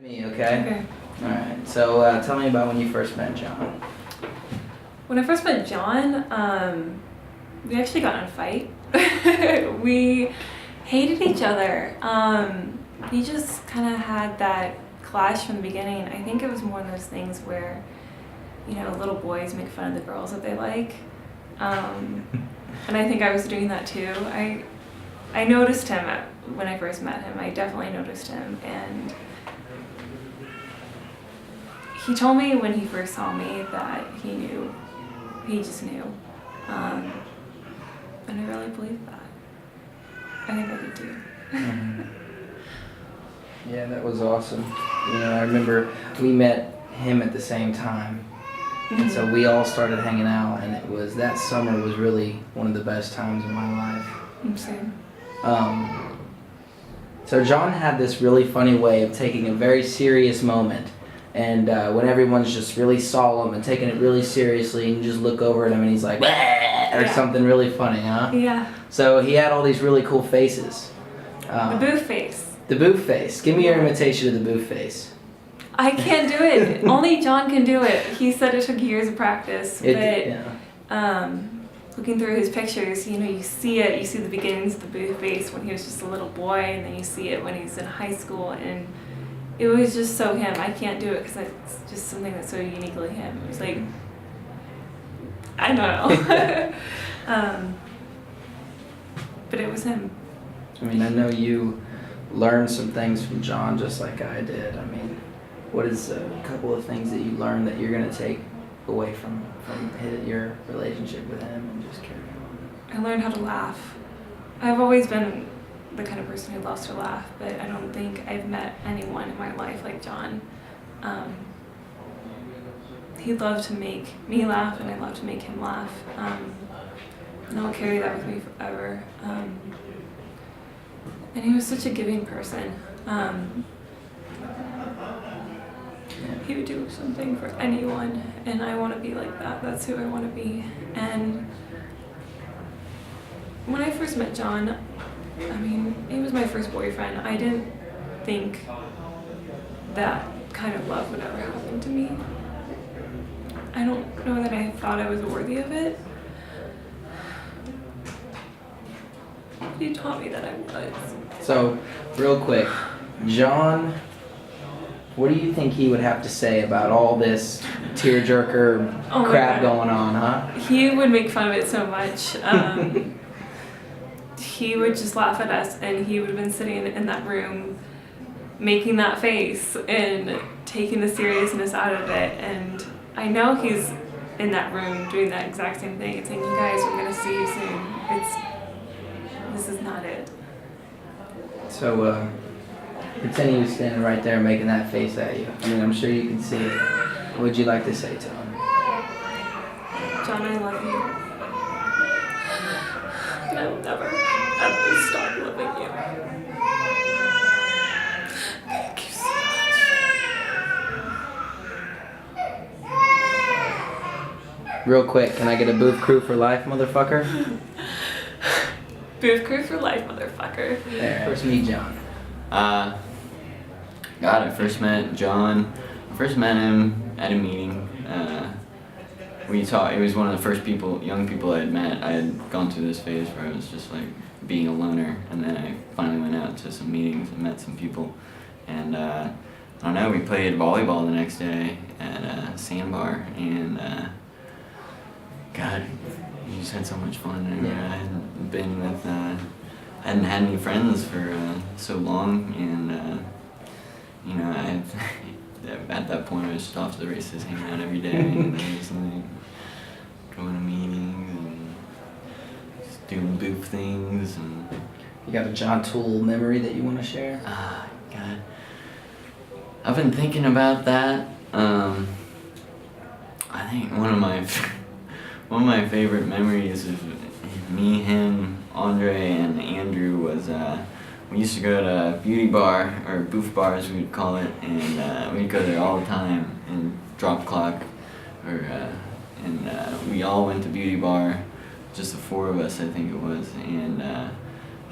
Me, okay? Okay. Alright, so tell me about when you first met John. When I first met John, we actually got in a fight. We hated each other. We just kind of had that clash from the beginning. I think it was more of those things where, little boys make fun of the girls that they like. And I think I was doing that too. I noticed him when I first met him. I definitely noticed him, and he told me when he first saw me that he knew. He just knew. And I really believe that. I think I did too. Mm-hmm. Yeah, that was awesome. I remember we met him at the same time. And so we all started hanging out, and that summer was really one of the best times of my life. Same. So John had this really funny way of taking a very serious moment, and when everyone's just really solemn and taking it really seriously, and you just look over at him and he's like, "Bah!" or something really funny, huh? Yeah. So he had all these really cool faces. The booth face. The booth face. Give me your imitation of the booth face. I can't do it. Only John can do it. He said it took years of practice, looking through his pictures, you see it. You see the beginnings of the booth face when he was just a little boy, and then you see it when he's in high school, and it was just so him. I can't do it because it's just something that's so uniquely him. It was like, I don't know. But it was him. I know you learned some things from John just like I did. What is a couple of things that you learned that you're going to take away from your relationship with him and just carry on? I learned how to laugh. I've always been the kind of person who loves to laugh, but I don't think I've met anyone in my life like John. He loved to make me laugh, and I love to make him laugh. And I'll carry that with me forever. And he was such a giving person. He would do something for anyone, and I want to be like that. That's who I want to be. And when I first met John, he was my first boyfriend. I didn't think that kind of love would ever happen to me. I don't know that I thought I was worthy of it. But he taught me that I was. So, real quick, John, what do you think he would have to say about all this tearjerker crap going on, huh? He would make fun of it so much. He would just laugh at us, and he would have been sitting in that room making that face and taking the seriousness out of it. And I know he's in that room doing that exact same thing and saying, "You guys, we're going to see you soon. This is not it." So, pretend he was standing right there making that face at you. I'm sure you can see it. What would you like to say to him? John, I love you. And I will never, ever stop loving you. Thank you so much. Real quick, can I get a booth crew for life, motherfucker? Booth crew for life, motherfucker. There, first meet John. I first met John. I first met him at a meeting. It was one of the first young people I had met. I had gone through this phase where I was just like being a loner, and then I finally went out to some meetings and met some people. And I don't know, we played volleyball the next day at a sandbar, and God, we just had so much fun. And I hadn't been with, I hadn't had any friends for so long, and at that point I was just off to the races, hanging out every day, and just like going to meetings and just doing booth things. And You got a Jahn Toole memory that you want to share? God, I've been thinking about that. I think one of my favorite memories of me, him, Andre, and Andrew was we used to go to beauty bar, or booth bars we would call it, and we'd go there all the time and drop clock, and we all went to beauty bar, just the four of us I think it was, and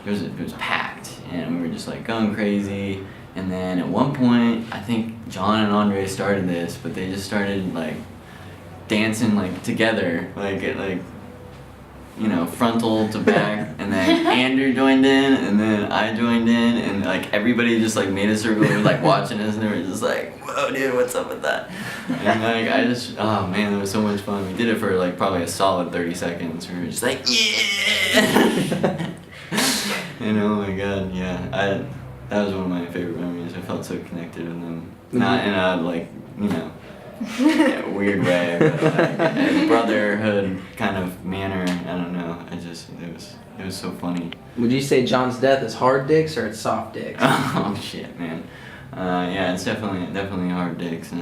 it was packed, and we were just like going crazy, And then at one point, I think John and Andre started this, but they just started like dancing like together, like you know, frontal to back, and then Andrew joined in, and then I joined in, and like everybody just like made a circle, and was like watching us, and they were just like, "Whoa, dude, what's up with that?" And like oh man, it was so much fun. We did it for like probably a solid 30 seconds. We were just like, yeah. And oh my god, yeah, that was one of my favorite memories. I felt so connected with them, not in a like, you know, weird way, but like a brotherhood kind of manner. I don't know. It was so funny. Would you say John's death is hard dicks or it's soft dicks? Oh shit, man. Yeah, it's definitely hard dicks. I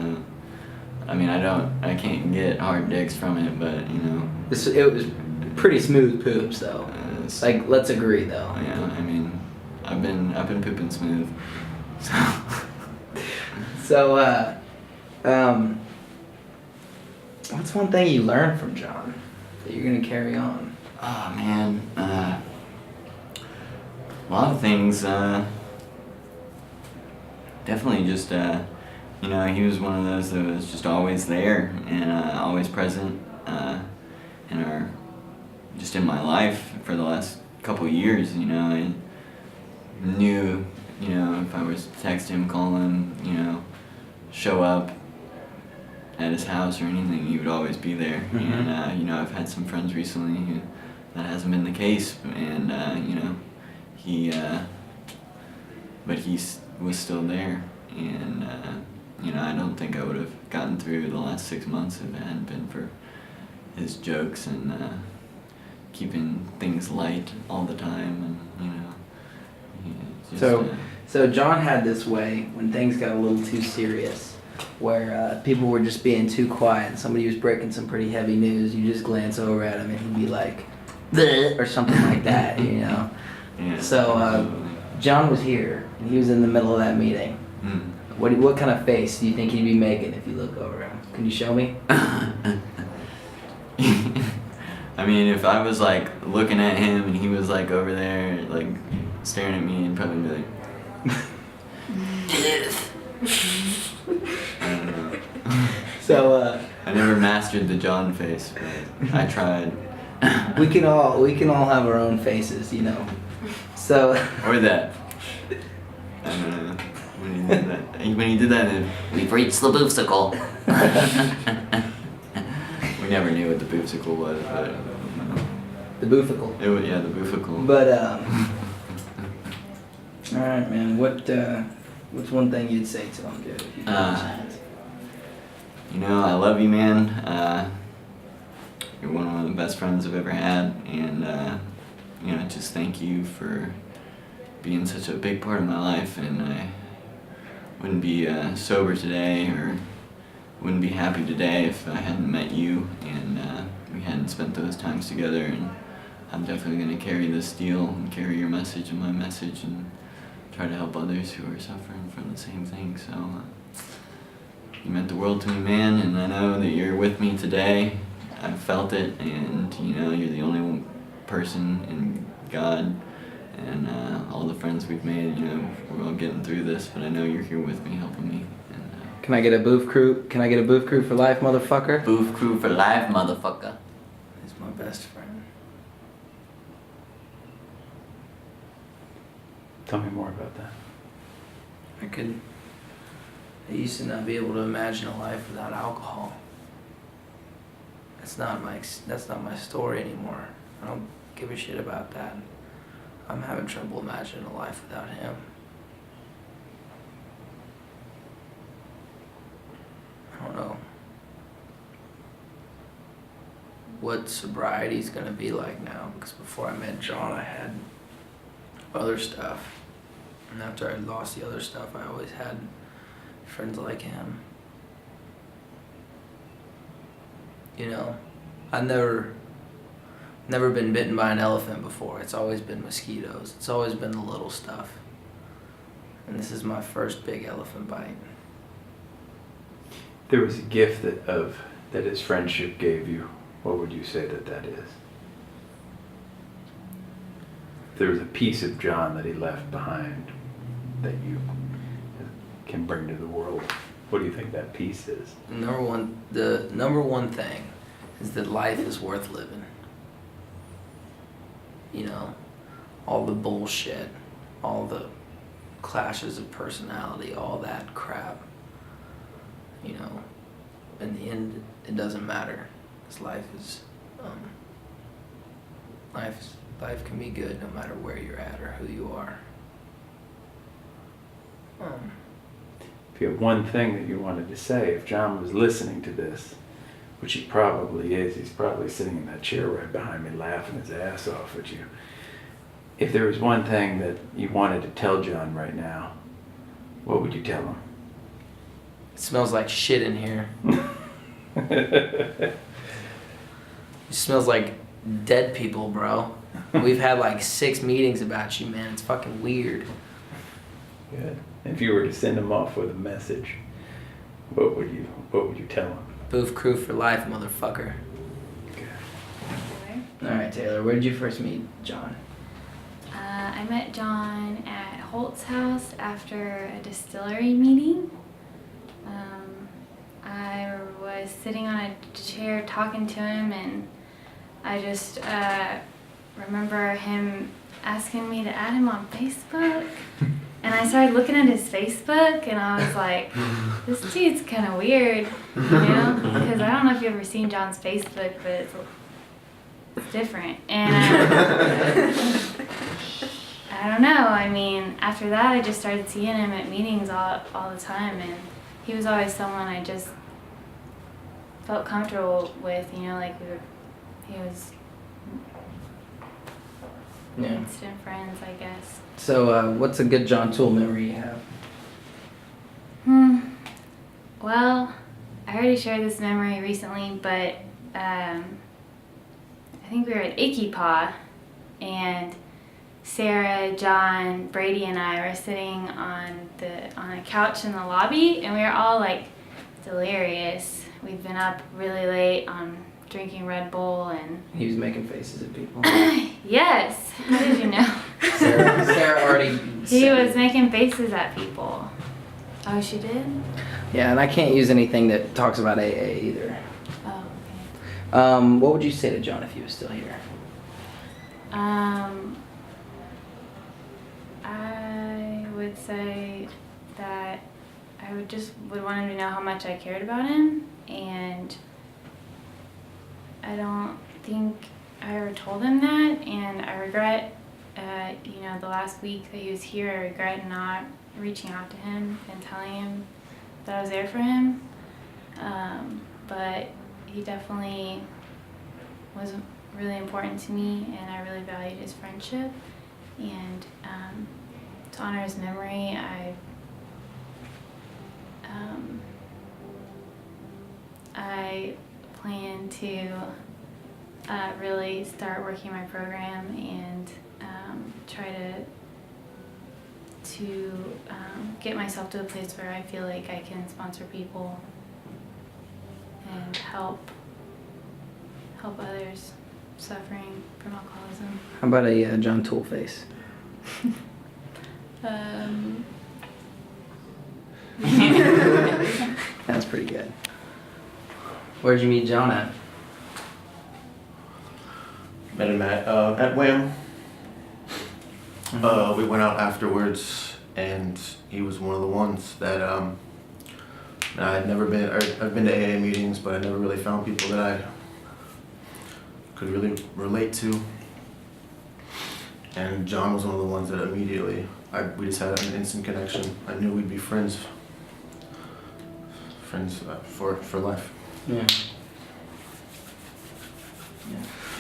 mean, I can't get hard dicks from it, but you know. It was pretty smooth poops though. Like, let's agree though. Yeah, I mean, I've been pooping smooth. So, what's one thing you learned from John that you're gonna carry on? Oh man, a lot of things. Definitely just you know, he was one of those that was just always there and always present just in my life for the last couple of years. You know, I knew, you know, if I was to text him, call him, you know, show up at his house or anything, he would always be there. Mm-hmm. And you know, I've had some friends recently who that hasn't been the case, and you know, but he was still there, and you know, I don't think I would have gotten through the last 6 months if it hadn't been for his jokes and keeping things light all the time, and you know. So John had this way when things got a little too serious, where people were just being too quiet and somebody was breaking some pretty heavy news. You just glance over at him and he'd be like, "Bleh," or something like that, you know. Yeah. So John was here and he was in the middle of that meeting. Mm. What kind of face do you think he'd be making if you look over him? Can you show me? I mean, if I was like looking at him and he was like over there like staring at me, he'd probably be like, I don't know. So I never mastered the John face, but I tried. we can all have our own faces, you know. So Or that. I don't know. When he did that, we've reached the boofsicle. We never knew what the boofsicle was, but the booficle. it was, yeah, the booficle. But all right, man. What's one thing you'd say to him, dude? If you got a chance? You know, I love you, man. You're one of the best friends I've ever had, and you know, just thank you for being such a big part of my life. And I wouldn't be sober today, or wouldn't be happy today if I hadn't met you and we hadn't spent those times together. And I'm definitely gonna carry this deal and carry your message and my message and try to help others who are suffering from the same thing. So you meant the world to me, man, and I know that you're with me today. I've felt it, and you know, you're the only one person in God and all the friends we've made. You know, we're all getting through this, but I know you're here with me, helping me. And Can I get a booth crew? Can I get a booth crew for life, motherfucker? booth crew for life, motherfucker. He's my best friend. Tell me more about that. I used to not be able to imagine a life without alcohol. That's not my story anymore. I don't give a shit about that. I'm having trouble imagining a life without him. I don't know what sobriety's gonna be like now, because before I met John I had other stuff. And after I lost the other stuff, I always had friends like him. You know, I've never been bitten by an elephant before. It's always been mosquitoes. It's always been the little stuff. And this is my first big elephant bite. There was a gift that his friendship gave you. What would you say that is? If there was a piece of John that he left behind that you can bring to the world? What do you think that piece is? The number one thing is that life is worth living. You know, all the bullshit, all the clashes of personality, all that crap. You know, in the end, it doesn't matter. 'Cause life can be good no matter where you're at or who you are. If you have one thing that you wanted to say, if John was listening to this, which he probably is, he's probably sitting in that chair right behind me laughing his ass off at you. If there was one thing that you wanted to tell John right now, what would you tell him? It smells like shit in here. It smells like dead people, bro. We've had like 6 meetings about you, man. It's fucking weird. Good. If you were to send him off with a message, what would you tell him? Booth crew for life, motherfucker. Okay. Alright, Taylor, where did you first meet John? I met John at Holt's house after a distillery meeting. I was sitting on a chair talking to him, and I just remember him asking me to add him on Facebook. And I started looking at his Facebook, and I was like, this dude's kind of weird, you know? Because I don't know if you've ever seen John's Facebook, but it's different. And I don't know. I mean, after that, I just started seeing him at meetings all the time, and he was always someone I just felt comfortable with, you know, like he was instant friends, I guess. So, what's a good Jahn Toole memory you have? Well, I already shared this memory recently, but I think we were at Icky Paw, and Sarah, John, Brady, and I were sitting on a couch in the lobby, and we were all like delirious. We'd been up really late on drinking Red Bull, and He was making faces at people. yes. How did you know? Sarah already He said was it. making faces at people. Oh, she did? Yeah, and I can't use anything that talks about AA either. Oh, okay. What would you say to John if he was still here? I would say that I would want him to know how much I cared about him, and I don't think I ever told him that, and I regret, the last week that he was here, I regret not reaching out to him and telling him that I was there for him, but he definitely was really important to me, and I really valued his friendship, and to honor his memory, I plan to really start working my program and try to get myself to a place where I feel like I can sponsor people and help others suffering from alcoholism. How about a Jahn Toole face? That's pretty good. Where'd you meet John at? Met him at Wham. We went out afterwards, and he was one of the ones that I've been to AA meetings, but I never really found people that I could really relate to. And John was one of the ones that immediately, we just had an instant connection. I knew we'd be friends for life. Yeah.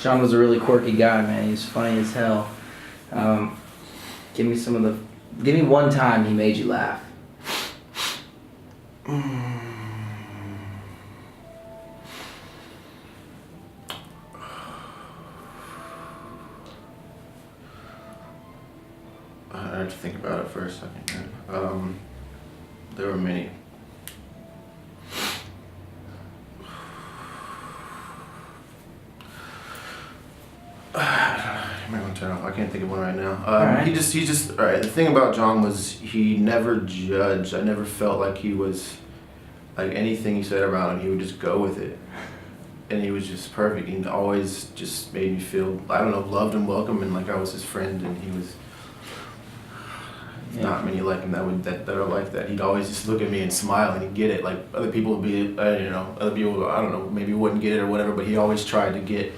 John was a really quirky guy, man. He was funny as hell. Give me one time he made you laugh. I have to think about it for a second. There were many. You might want to I can't think of one right now. Alright. He just. All right. The thing about John was he never judged. I never felt like he was, like anything he said around him, he would just go with it, and he was just perfect. He always just made me feel, I don't know, loved and welcome, and like I was his friend, and he was. Yeah. Not many like him that are like that. He'd always just look at me and smile, and he'd get it. Like other people would be, other people, I don't know, maybe wouldn't get it or whatever. But he always tried to get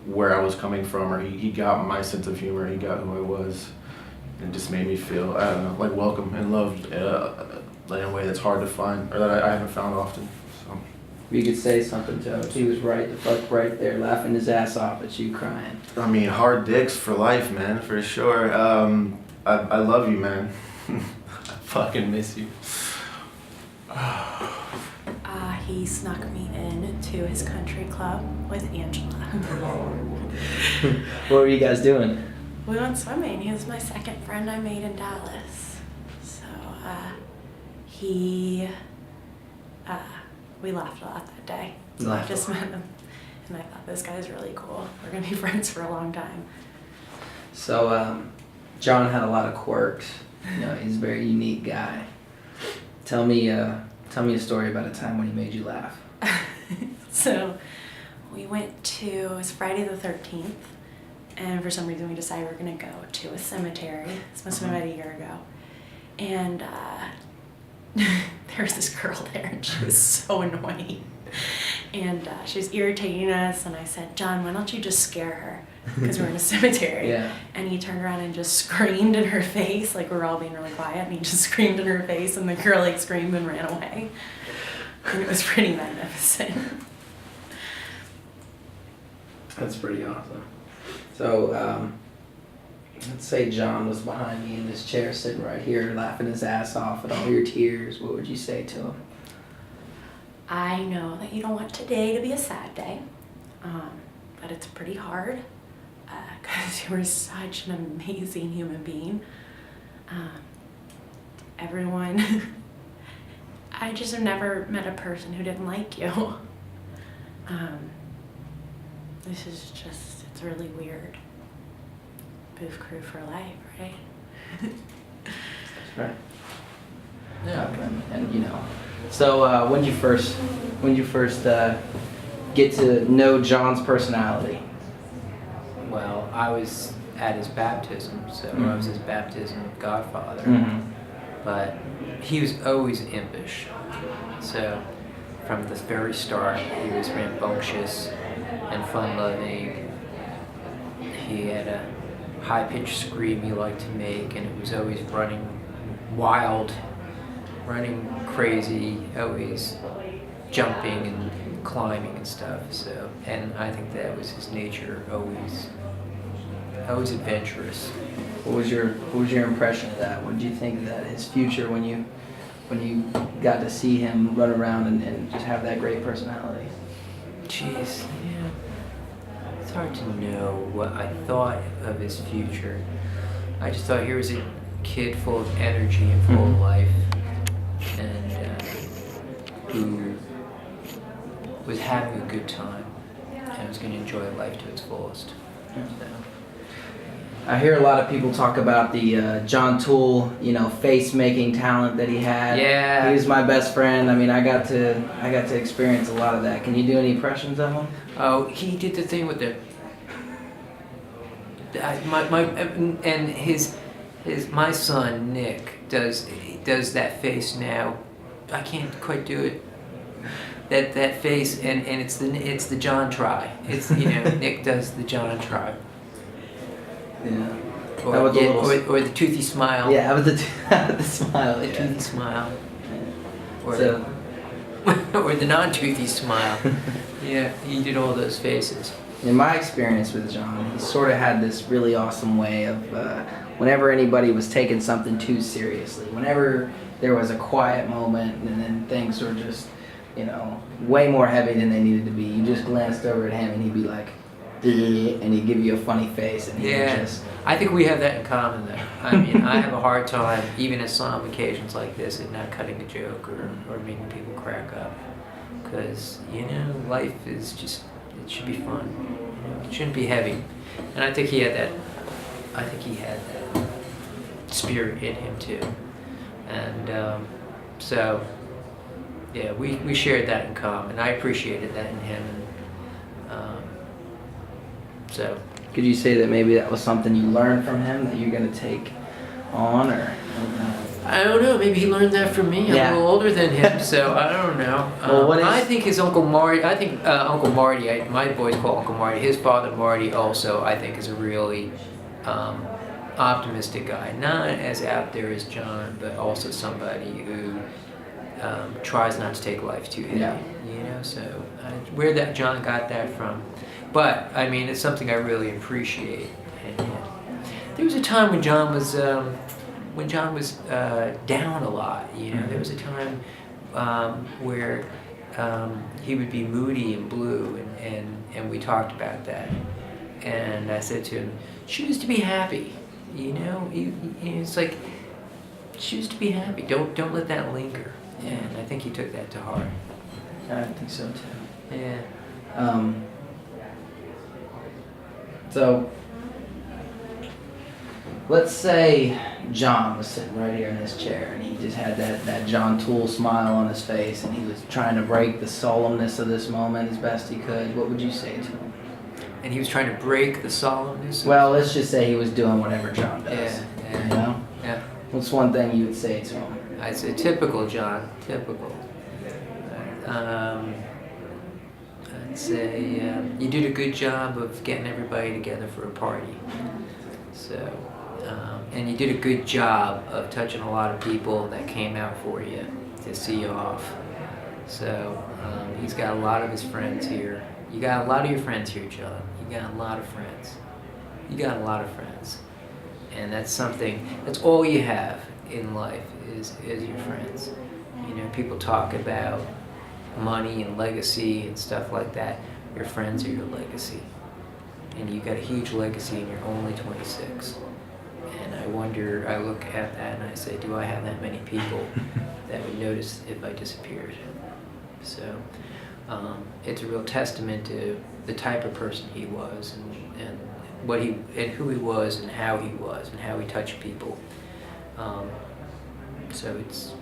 where I was coming from, or he got my sense of humor. He got who I was, and just made me feel, I don't know, like welcome and loved in a way that's hard to find, or that I haven't found often. So. If you could say something to him, he was right the fuck right there, laughing his ass off at you crying. I mean, hard dicks for life, man, for sure. I love you, man. I fucking miss you. He snuck me in to his country club with Angela. What were you guys doing? We went swimming. He was my second friend I made in Dallas. So, we laughed a lot that day. So I Laughed a just lot. met him, and I thought, this guy's really cool. We're gonna be friends for a long time. So, John had a lot of quirks. You know, he's a very unique guy. Tell me a story about a time when he made you laugh. So, we went to, it was Friday the 13th, and for some reason we decided we were gonna go to a cemetery. This must have been about a year ago. And there was this girl there, and she was so annoying. And she was irritating us, and I said, John, why don't you just scare her? Because we're in a cemetery. Yeah. And he turned around and just screamed in her face, like we were all being really quiet, and he just screamed in her face, and the girl like screamed and ran away. And it was pretty magnificent. That's pretty awesome. So, let's say John was behind me in this chair sitting right here laughing his ass off at all your tears. What would you say to him? I know that you don't want today to be a sad day, but it's pretty hard because you were such an amazing human being. Everyone, I just have never met a person who didn't like you. This is just, it's really weird. Booth crew for life, right? Right. Yeah. And you know, so when did you first get to know John's personality? Well, I was at his baptism, so I was his baptism godfather. Mm-hmm. But he was always impish. So from the very start, he was rambunctious and fun-loving. He had a high-pitched scream he liked to make, and it was always running wild, running crazy, always jumping and climbing and stuff. So, and I think that was his nature, always adventurous. What was your impression of that? What did you think of that, his future, when you got to see him run around and just have that great personality? Jeez, yeah. It's hard to know what I thought of his future. I just thought here was a kid full of energy and full of life, and who was having a good time and was going to enjoy life to its fullest. So. I hear a lot of people talk about the Jahn Toole, face-making talent that he had. Yeah. He was my best friend. I mean, I got to experience a lot of that. Can you do any impressions of him? Oh, he did the thing with the my son Nick does that face now. I can't quite do it. That face, and it's the John try. It's Nick does the John try. Yeah. Or the toothy smile. Yeah, how about the smile? The Yeah. toothy smile. Or So, or the non-toothy smile. Yeah, he did all those faces. in my experience with John, he sort of had this really awesome way of whenever anybody was taking something too seriously, whenever there was a quiet moment and then things were just, way more heavy than they needed to be, you just glanced over at him and he'd be like, and he'd give you a funny face, and he'd just... I think we have that in common though. I mean, I have a hard time, even at some occasions like this, at not cutting a joke or making people crack up. Because, life is just, it should be fun. It shouldn't be heavy. And I think he had I think he had that spirit in him too. And so, yeah, we shared that in common. I appreciated that in him. And, so. Could you say that maybe that was something you learned from him that you're going to take on, or? I don't know. Maybe he learned that from me. I'm Yeah. a little older than him, so I don't know. Well, what is- I think his Uncle Marty. I think Uncle Marty. My boys call Uncle Marty. His father Marty also, I think, is a really optimistic guy. Not as out there as John, but also somebody who tries not to take life too heavy. Yeah. You know, so where that John got that from. But I mean, it's something I really appreciate. And there was a time when John was down a lot. You know, there was a time where he would be moody and blue, and we talked about that. And I said to him, "Choose to be happy." You know, it's like choose to be happy. Don't let that linger. And I think he took that to heart. I think so too. Yeah. So, let's say John was sitting right here in his chair and he just had that Jahn Toole smile on his face and he was trying to break the solemnness of this moment as best he could. What would you say to him? And he was trying to break the solemnness. Well, let's just say he was doing whatever John does. Yeah. You know? Yeah. What's one thing you would say to him? I'd say typical, John. Typical. I'd say you did a good job of getting everybody together for a party. So, and you did a good job of touching a lot of people that came out for you to see you off. So, he's got a lot of his friends here. You got a lot of your friends here, John. You got a lot of friends. You got a lot of friends. And that's something, that's all you have in life is your friends. You know, people talk about money and legacy and stuff like that. Your friends are your legacy. And you got a huge legacy and you're only 26. And I wonder, I look at that and I say, do I have that many people that would notice if I disappeared? So it's a real testament to the type of person he was and what he and who he was and how he touched people. So it's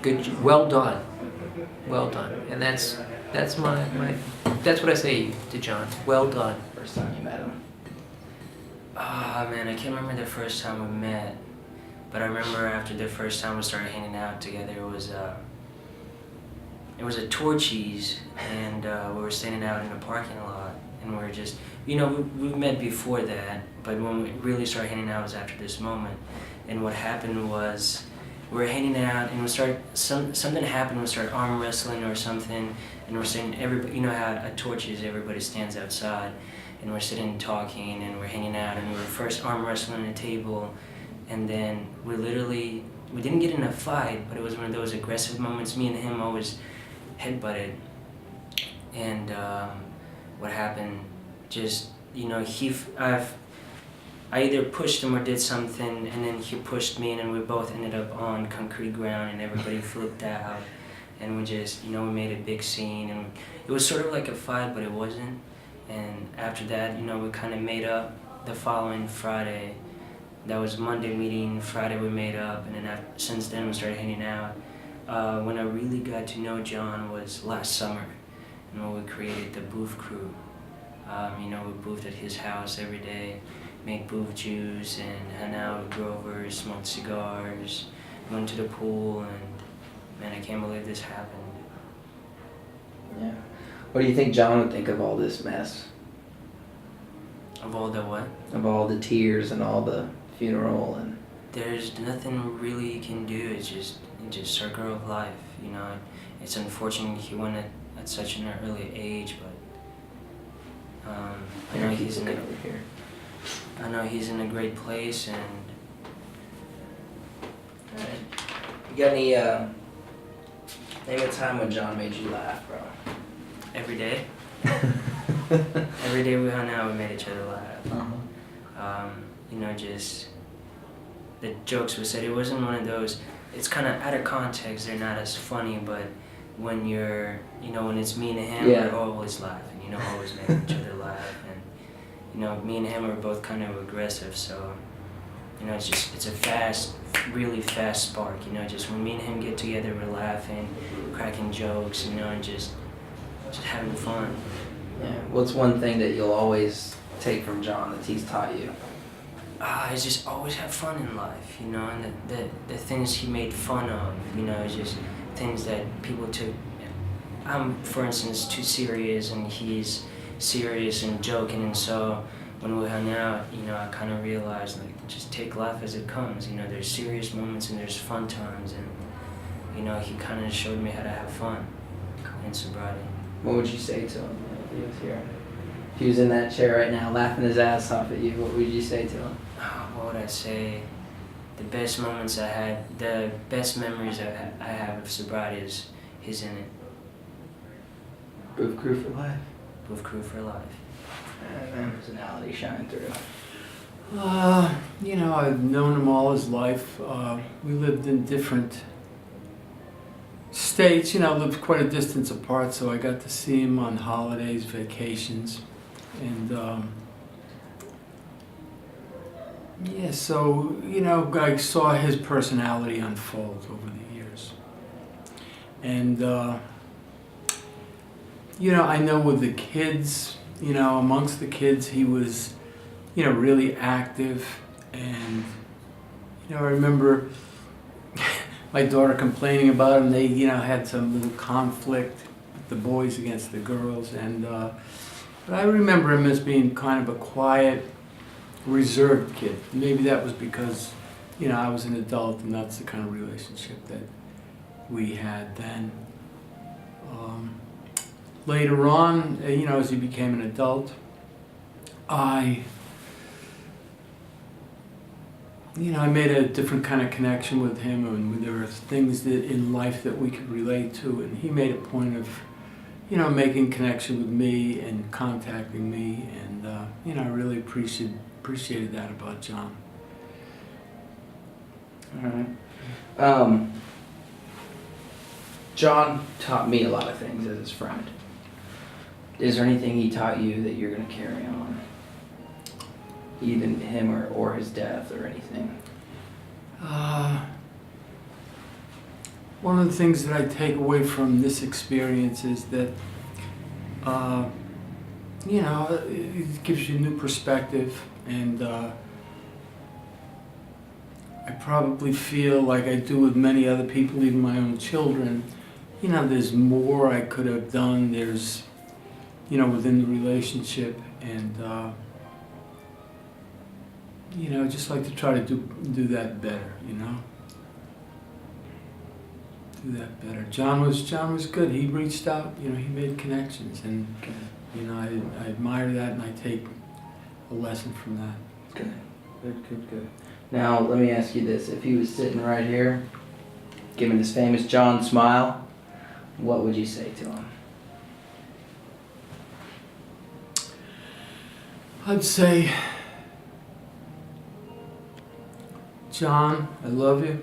good, well done, and that's my that's what I say to John. Well done. First time you met him. Ah, man, I can't remember the first time we met, but I remember after the first time we started hanging out together, it was at Torchy's, and we were standing out in the parking lot, and we were just, you know, we met before that, but when we really started hanging out was after this moment. And what happened was, we were hanging out, and something happened, we started arm wrestling or something, and we're sitting, everybody, you know how at Torchy's everybody stands outside, and we're sitting talking, and we're hanging out, and we were first arm wrestling on a table, and then we didn't get in a fight, but it was one of those aggressive moments. Me and him always headbutted, and what happened, just, you know, I either pushed him or did something, and then he pushed me, and then we both ended up on concrete ground, and everybody flipped out, and we just, you know, we made a big scene, and it was sort of like a fight, but it wasn't. And after that, you know, we kind of made up the following Friday. That was Monday meeting, Friday we made up, and then since then we started hanging out. When I really got to know John was last summer, and when we created the booth crew. You know, we boothed at his house every day, make booth juice, and hung out with Grover, smoked cigars, went to the pool, and man, I can't believe this happened. Yeah. What do you think John would think of all this mess? Of all the what? Of all the tears and all the funeral and... There's nothing really you can do. It's just circle of life, you know. It's unfortunate he went at such an early age, but I know he's in a great place, and You got any, name a time when John made you laugh, bro? every day. Every day we hung out, we made each other laugh. Uh-huh. You know, just the jokes we said. It wasn't one of those. It's kind of out of context. They're not as funny, but when you're, you know, when it's me and him, Yeah. we're always laughing. You know, always making each other laugh, you know, me and him are both kind of aggressive, so, you know, it's a fast, really fast spark, you know, just when me and him get together, we're laughing, cracking jokes, you know, and just having fun. Yeah. What's one thing that you'll always take from John that he's taught you? I just always have fun in life, you know, and the things he made fun of, you know, just things that people took. I'm, for instance, too serious, and he's serious and joking, and so when we hung out, you know, I kind of realized, like, just take life as it comes. You know, there's serious moments and there's fun times, and, you know, he kind of showed me how to have fun in sobriety. What would you say to him if he was here? If he was in that chair right now, laughing his ass off at you, what would you say to him? What would I say? The best moments I had, the best memories I have of sobriety is he's in it. Booth Crew for life. Booth Crew for life. And personality shine through. You know, I've known him all his life. We lived in different states, you know, lived quite a distance apart, so I got to see him on holidays, vacations, and yeah, so, you know, I saw his personality unfold over the years. And, you know, I know with the kids, you know, amongst the kids, he was, you know, really active. And, you know, I remember my daughter complaining about him. They, you know, had some little conflict, the boys against the girls. And, but I remember him as being kind of a quiet, reserved kid. Maybe that was because, you know, I was an adult and that's the kind of relationship that we had then. Later on, you know, as he became an adult, I made a different kind of connection with him, and there were things that in life that we could relate to, and he made a point of, you know, making connection with me and contacting me, and you know, I really appreciated that about John. All right. John taught me a lot of things as his friend. Is there anything he taught you that you're going to carry on? Even him or his death or anything? One of the things that I take away from this experience is that, you know, it gives you new perspective, and I probably feel like I do with many other people, even my own children. You know, there's more I could have done. There's, you know, within the relationship, and you know, just like to try to do that better. You know, do that better. John was good. He reached out. You know, he made connections, and you know, I admire that, and I take a lesson from that. Good. Now, let me ask you this. If he was sitting right here, giving his famous John smile, what would you say to him? I'd say, John, I love you.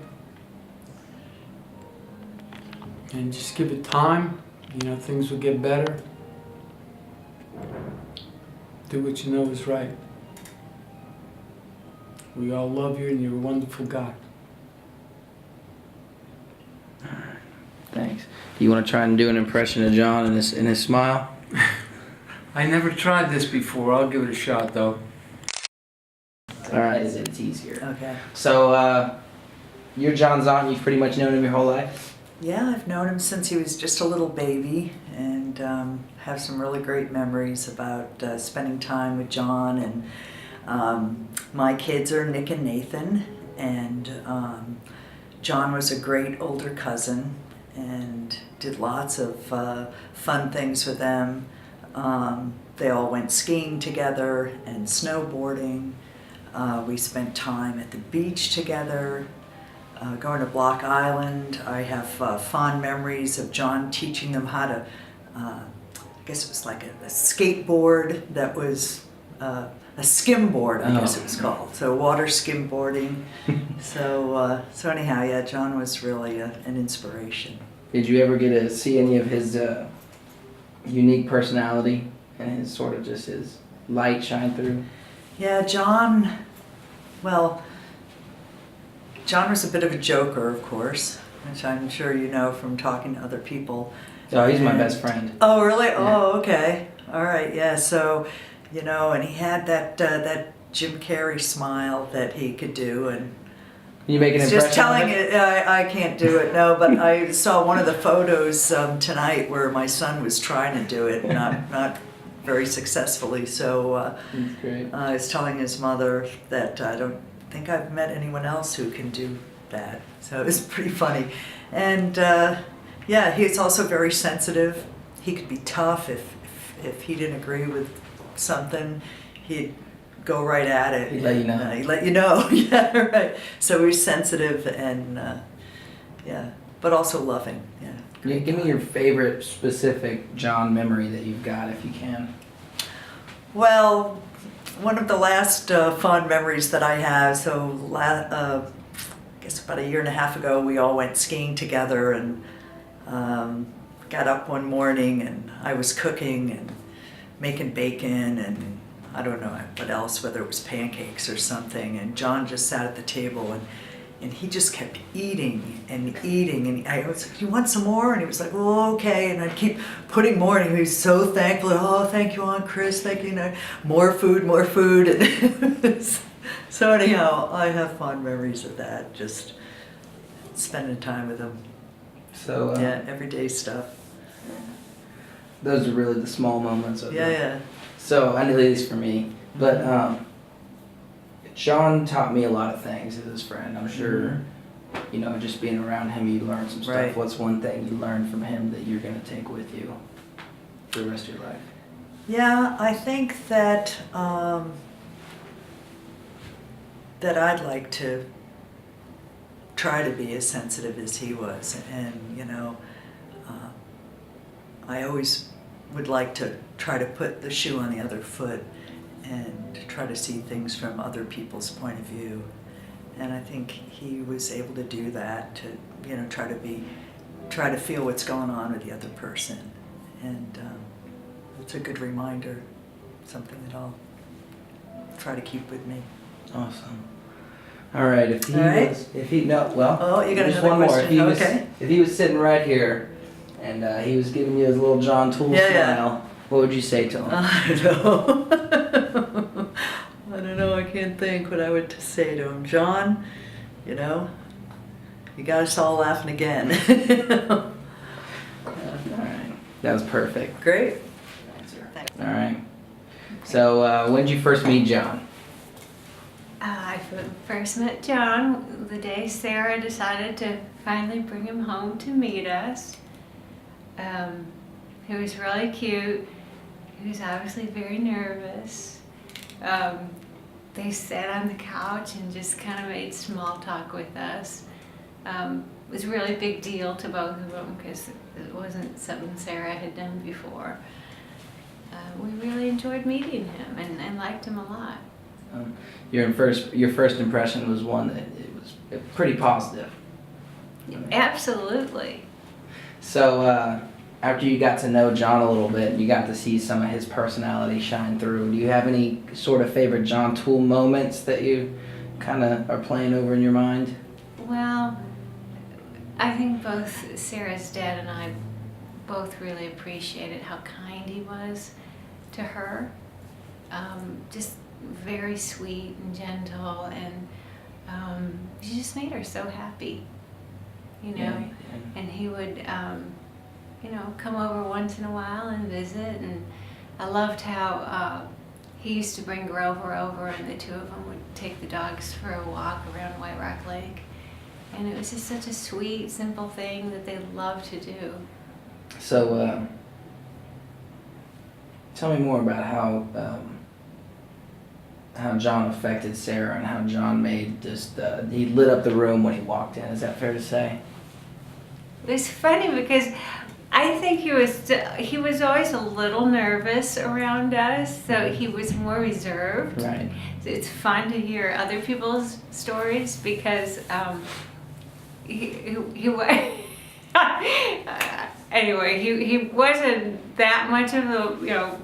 And just give it time. You know, things will get better. Do what you know is right. We all love you, and you're a wonderful guy. Thanks. Do you want to try and do an impression of John in his smile? I never tried this before. I'll give it a shot, though. All right, it's easier. Okay. So, you're John Zahn. You've pretty much known him your whole life? Yeah, I've known him since he was just a little baby, and have some really great memories about spending time with John. And my kids are Nick and Nathan, and John was a great older cousin and did lots of fun things with them. They all went skiing together and snowboarding. We spent time at the beach together, going to Block Island. I have fond memories of John teaching them how to, I guess it was like a skateboard that was a skimboard, I guess it was called. So water skimboarding. So anyhow, yeah, John was really an inspiration. Did you ever get to see any of his unique personality and his sort of just his light shine through? Yeah, John, well, John was a bit of a joker, of course, which I'm sure you know from talking to other people. Oh, he's my And- best friend. Oh, really? Yeah. Oh, okay. All right, yeah, so, and he had that Jim Carrey smile that he could do, and Can you make an it's impression? just telling of it? it, I can't do it, no, but I saw one of the photos tonight where my son was trying to do it, not very successfully, so That's great. I was telling his mother that I don't think I've met anyone else who can do that, so it was pretty funny. And yeah, he's also very sensitive. He could be tough if he didn't agree with something, he'd go right at it. He'd let you know. He'd let you know, yeah, right. So he's sensitive and, yeah, but also loving, yeah. Yeah, give me your favorite specific John memory that you've got, if you can. Well, one of the last fond memories that I have, so I guess about a year and a half ago, we all went skiing together and got up one morning and I was cooking and making bacon and I don't know what else, whether it was pancakes or something, and John just sat at the table and he just kept eating and eating, and I was like, "You want some more?" And he was like, "Oh, okay." And I'd keep putting more, and he was so thankful. "Oh, thank you, Aunt Chris. Thank you." More food, more food. And so anyhow, I have fond memories of that. Just spending time with him. So Yeah, everyday stuff. those are really the small moments of Yeah, it. yeah. So I know at least for me, but John taught me a lot of things as his friend. I'm sure, just being around him, you learn some stuff. Right. What's one thing you learned from him that you're gonna take with you for the rest of your life? Yeah, I think that that I'd like to try to be as sensitive as he was, and I always would like to try to put the shoe on the other foot and try to see things from other people's point of view. And I think he was able to do that, to try to feel what's going on with the other person. And it's a good reminder, something that I'll try to keep with me. Awesome. All right. If he All right. was, if he no, well, Oh, you got just another one more. question? If he was, Okay. if he was sitting right here, and he was giving you his little Jahn Toole Yeah, yeah. smile, what would you say to him? I know. I don't know, I can't think what I would say to him. John, you got us all laughing again. All right. That was perfect. Great. All right. So when did you first meet John? I first met John the day Sarah decided to finally bring him home to meet us. He was really cute. He was obviously very nervous. They sat on the couch and just kind of made small talk with us. It was a really big deal to both of them because it wasn't something Sarah had done before. We really enjoyed meeting him and liked him a lot. Your first impression was one that it was pretty positive. Absolutely. So after you got to know John a little bit, you got to see some of his personality shine through. Do you have any sort of favorite Jahn Toole moments that you kind of are playing over in your mind? Well, I think both Sarah's dad and I both really appreciated how kind he was to her. Just very sweet and gentle, and he just made her so happy, Yeah. And he would come over once in a while and visit, and I loved how he used to bring Grover over and the two of them would take the dogs for a walk around White Rock Lake, and it was just such a sweet, simple thing that they loved to do. So tell me more about how John affected Sarah and how John made he lit up the room when he walked in. Is that fair to say? It was funny because I think he was always a little nervous around us, so he was more reserved. Right. It's fun to hear other people's stories because he anyway, he wasn't that much of a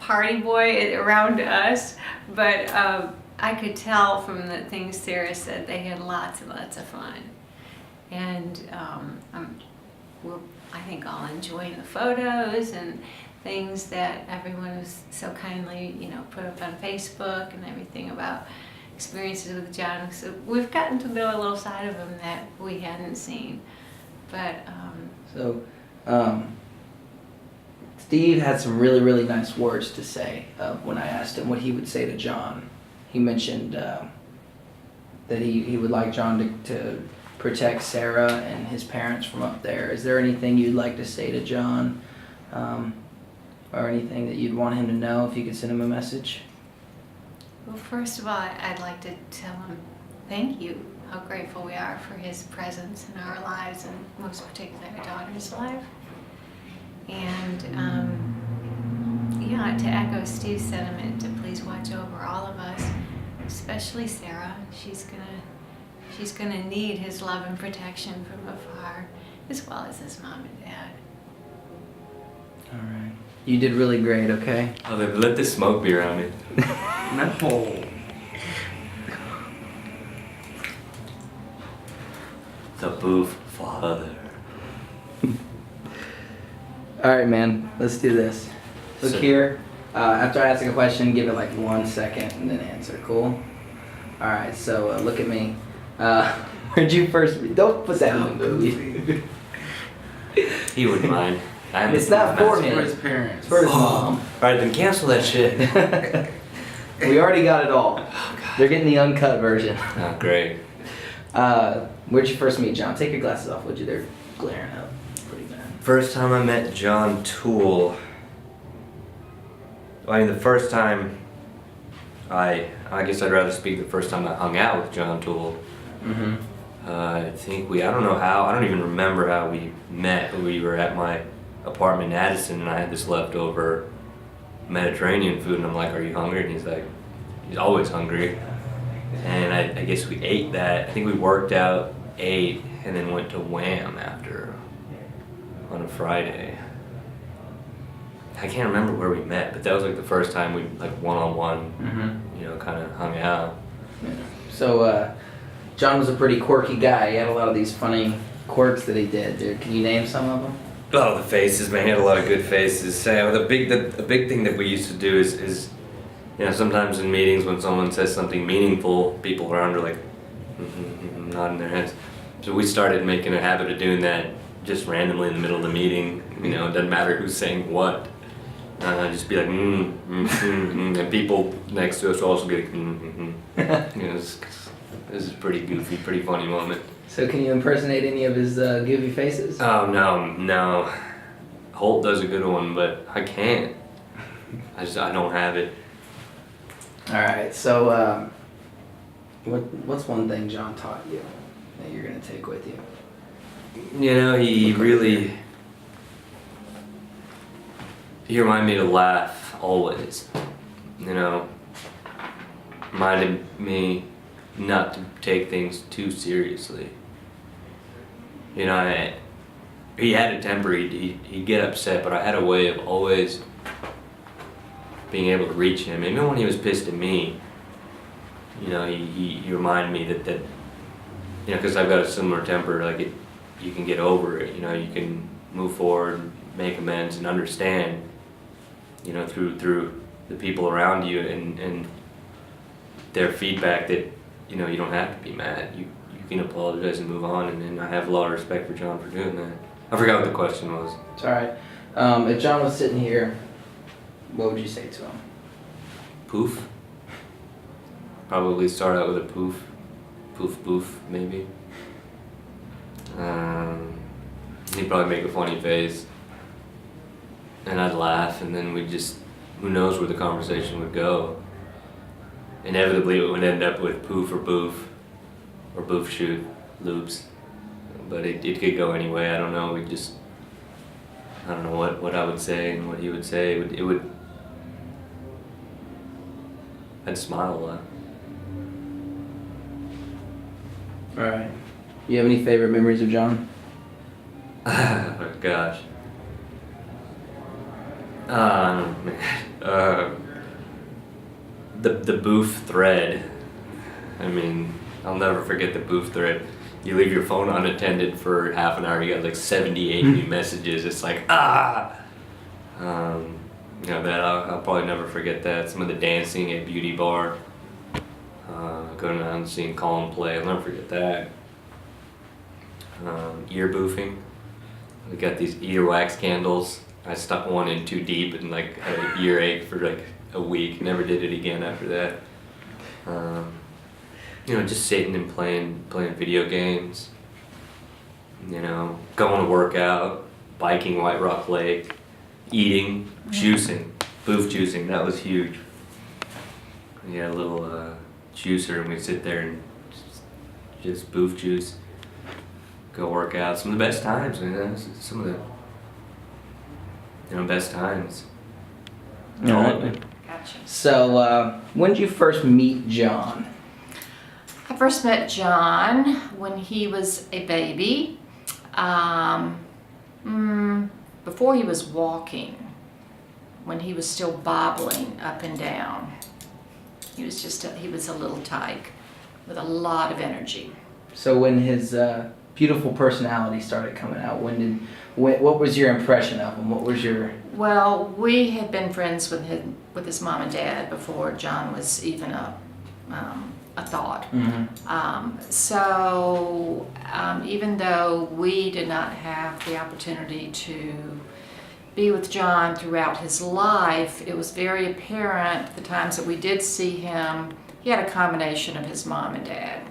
party boy around us, but I could tell from the things Sarah said they had lots and lots of fun. And we're, I think, all enjoying the photos and things that everyone was so kindly, put up on Facebook and everything about experiences with John. So we've gotten to know a little side of him that we hadn't seen. But Steve had some really, really nice words to say when I asked him what he would say to John. He mentioned that he would like John to protect Sarah and his parents from up there. Is there anything you'd like to say to John, or anything that you'd want him to know if you could send him a message? well, first of all, I'd like to tell him thank you, how grateful we are for his presence in our lives, and most particularly our daughter's life. And to echo Steve's sentiment, to please watch over all of us, especially Sarah. She's gonna need his love and protection from afar, as well as his mom and dad. All right. You did really great, okay? Oh, they've let the smoke be around me. No. The boof father. All right, man. Let's do this. Look So- here. After I ask a question, give it like 1 second and then answer. Cool? All right. So look at me. Where'd you first? Don't put that in the movie. He wouldn't mind. It's not for For him. his parents. It's for his mom. Alright, then cancel that shit. We already got it all. They're getting the uncut version. Oh, great. Where'd you first meet John? Take your glasses off, would you? They're glaring up pretty bad. First time I met Jahn Toole. I mean, the first time I guess I'd rather speak the first time I hung out with Jahn Toole. Mm-hmm. I think I don't know how, I don't even remember how we met, but we were at my apartment in Addison and I had this leftover Mediterranean food and I'm like, are you hungry? And he's like, he's always hungry. And I guess we ate that. I think we worked out, ate, and then went to Wham after on a Friday. I can't remember where we met, but that was like the first time we like one-on-one, kind of hung out. Yeah. So, John was a pretty quirky guy. He had a lot of these funny quirks that he did. Can you name some of them? Oh, the faces, man. He had a lot of good faces. The big thing that we used to do is sometimes in meetings when someone says something meaningful, people around are like, nodding their heads. So we started making a habit of doing that just randomly in the middle of the meeting. It doesn't matter who's saying what. Just be like, and people next to us will also be like, This is pretty goofy, pretty funny moment. So can you impersonate any of his goofy faces? Oh, no. Holt does a good one, but I can't. I don't have it. All right. So, what's one thing John taught you that you're gonna take with you? He reminded me to laugh always. Reminded me not to take things too seriously. He had a temper, he'd get upset, but I had a way of always being able to reach him. Even when he was pissed at me, he reminded me that because I've got a similar temper, you can get over it, you can move forward, make amends, and understand, through the people around you and their feedback that, you don't have to be mad. You can apologize and move on, and I have a lot of respect for John for doing that. I forgot what the question was. It's all right. If John was sitting here, what would you say to him? Poof. Probably start out with a poof. Poof, poof, maybe. He'd probably make a funny face. And I'd laugh, and then who knows where the conversation would go. Inevitably, it would end up with poof or boof, or boof shoot, loops. But it could go anyway, I don't know, I don't know what I would say and what he would say. I'd smile a lot. All right. You have any favorite memories of John? Oh gosh. Man. The booth thread. I mean, I'll never forget the booth thread. You leave your phone unattended for half an hour, you got like 78 new messages. It's like, ah! You know, that I'll probably never forget that. Some of the dancing at Beauty Bar. Going out and seeing Colin play, I'll never forget that. Ear boofing. We got these earwax candles. I stuck one in too deep and like had an earache for like a week. Never did it again after that. You know, just sitting and playing video games. You know, going to work out, biking White Rock Lake, eating, juicing, booth juicing. That was huge. We had a little juicer and we'd sit there and just booth juice. Go work out. Some of the best times, man. Some of the best times. All right. Gotcha. So, when did you first meet John? I first met John when he was a baby. Before he was walking, when he was still bobbling up and down. He was he was a little tyke with a lot of energy. So when his beautiful personality started coming out, what was your impression of him? What was your... Well, we had been friends with his mom and dad before John was even a thought. Mm-hmm. So even though we did not have the opportunity to be with John throughout his life, it was very apparent the times that we did see him, he had a combination of his mom and dad.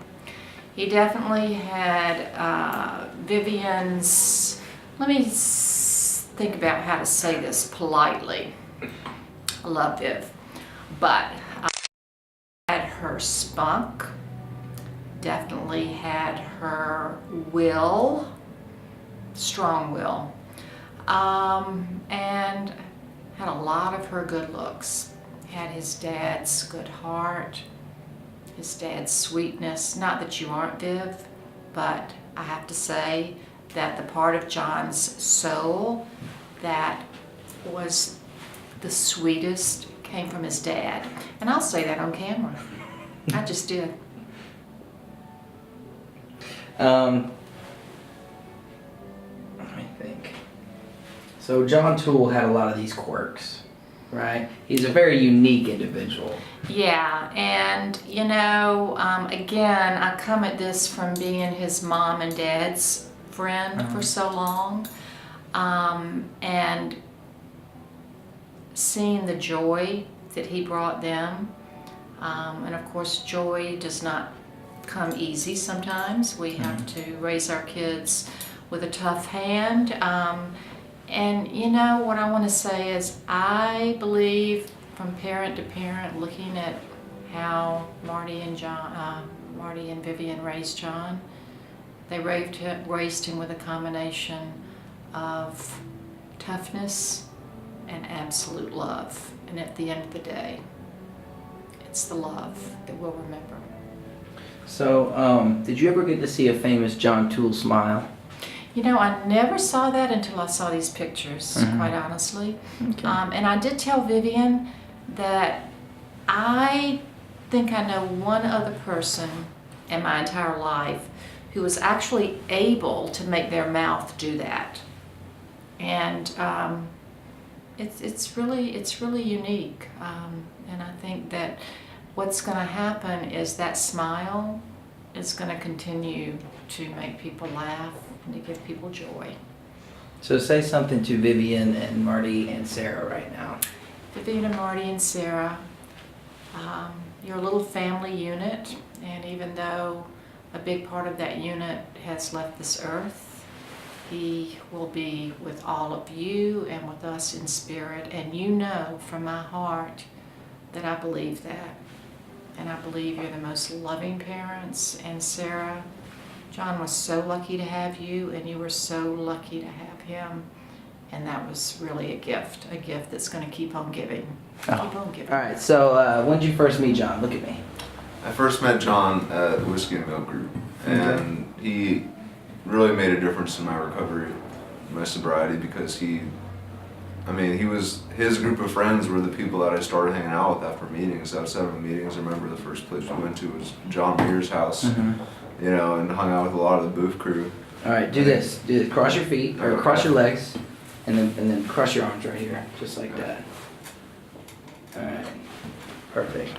He definitely had Vivian's, let me think about how to say this politely. I love Viv, but had her spunk, definitely had her will, strong will, and had a lot of her good looks. Had his dad's good heart, his dad's sweetness. Not that you aren't, Viv, but I have to say that the part of John's soul that was the sweetest came from his dad. And I'll say that on camera. I just did. Let me think. So Jahn Toole had a lot of these quirks, right? He's a very unique individual. Yeah, and you know, again, I come at this from being his mom and dad's friend for so long, and seeing the joy that he brought them. And of course, joy does not come easy sometimes. We have to raise our kids with a tough hand. And you know, what I want to say is I believe from parent to parent, looking at how Marty and Vivian raised John, they raised him with a combination of toughness and absolute love. And at the end of the day, it's the love that we'll remember. So, did you ever get to see a famous Jahn Toole smile? You know, I never saw that until I saw these pictures, quite honestly. Okay. And I did tell Vivian that I think I know one other person in my entire life who was actually able to make their mouth do that. And it's really unique. And I think that what's going to happen is that smile is going to continue to make people laugh and to give people joy. So say something to Vivian and Marty and Sarah right now. Vivian and Marty and Sarah, you're a little family unit, and even though a big part of that unit has left this earth, he will be with all of you and with us in spirit. And you know from my heart that I believe that. And I believe you're the most loving parents. And Sarah, John was so lucky to have you, and you were so lucky to have him. And that was really a gift that's going to keep on giving. Oh. Keep on giving. All right, so when did you first meet John? Look at me. I first met John at the Whiskey and Milk group, and he really made a difference in my recovery, my sobriety, because he I mean, his group of friends were the people that I started hanging out with after meetings. Outside of meetings, I remember the first place we went to was John Muir's house, you know, and hung out with a lot of the booth crew. All right, do this. Cross your feet, or cross your legs, and then cross your arms right here, just like that. All right, perfect.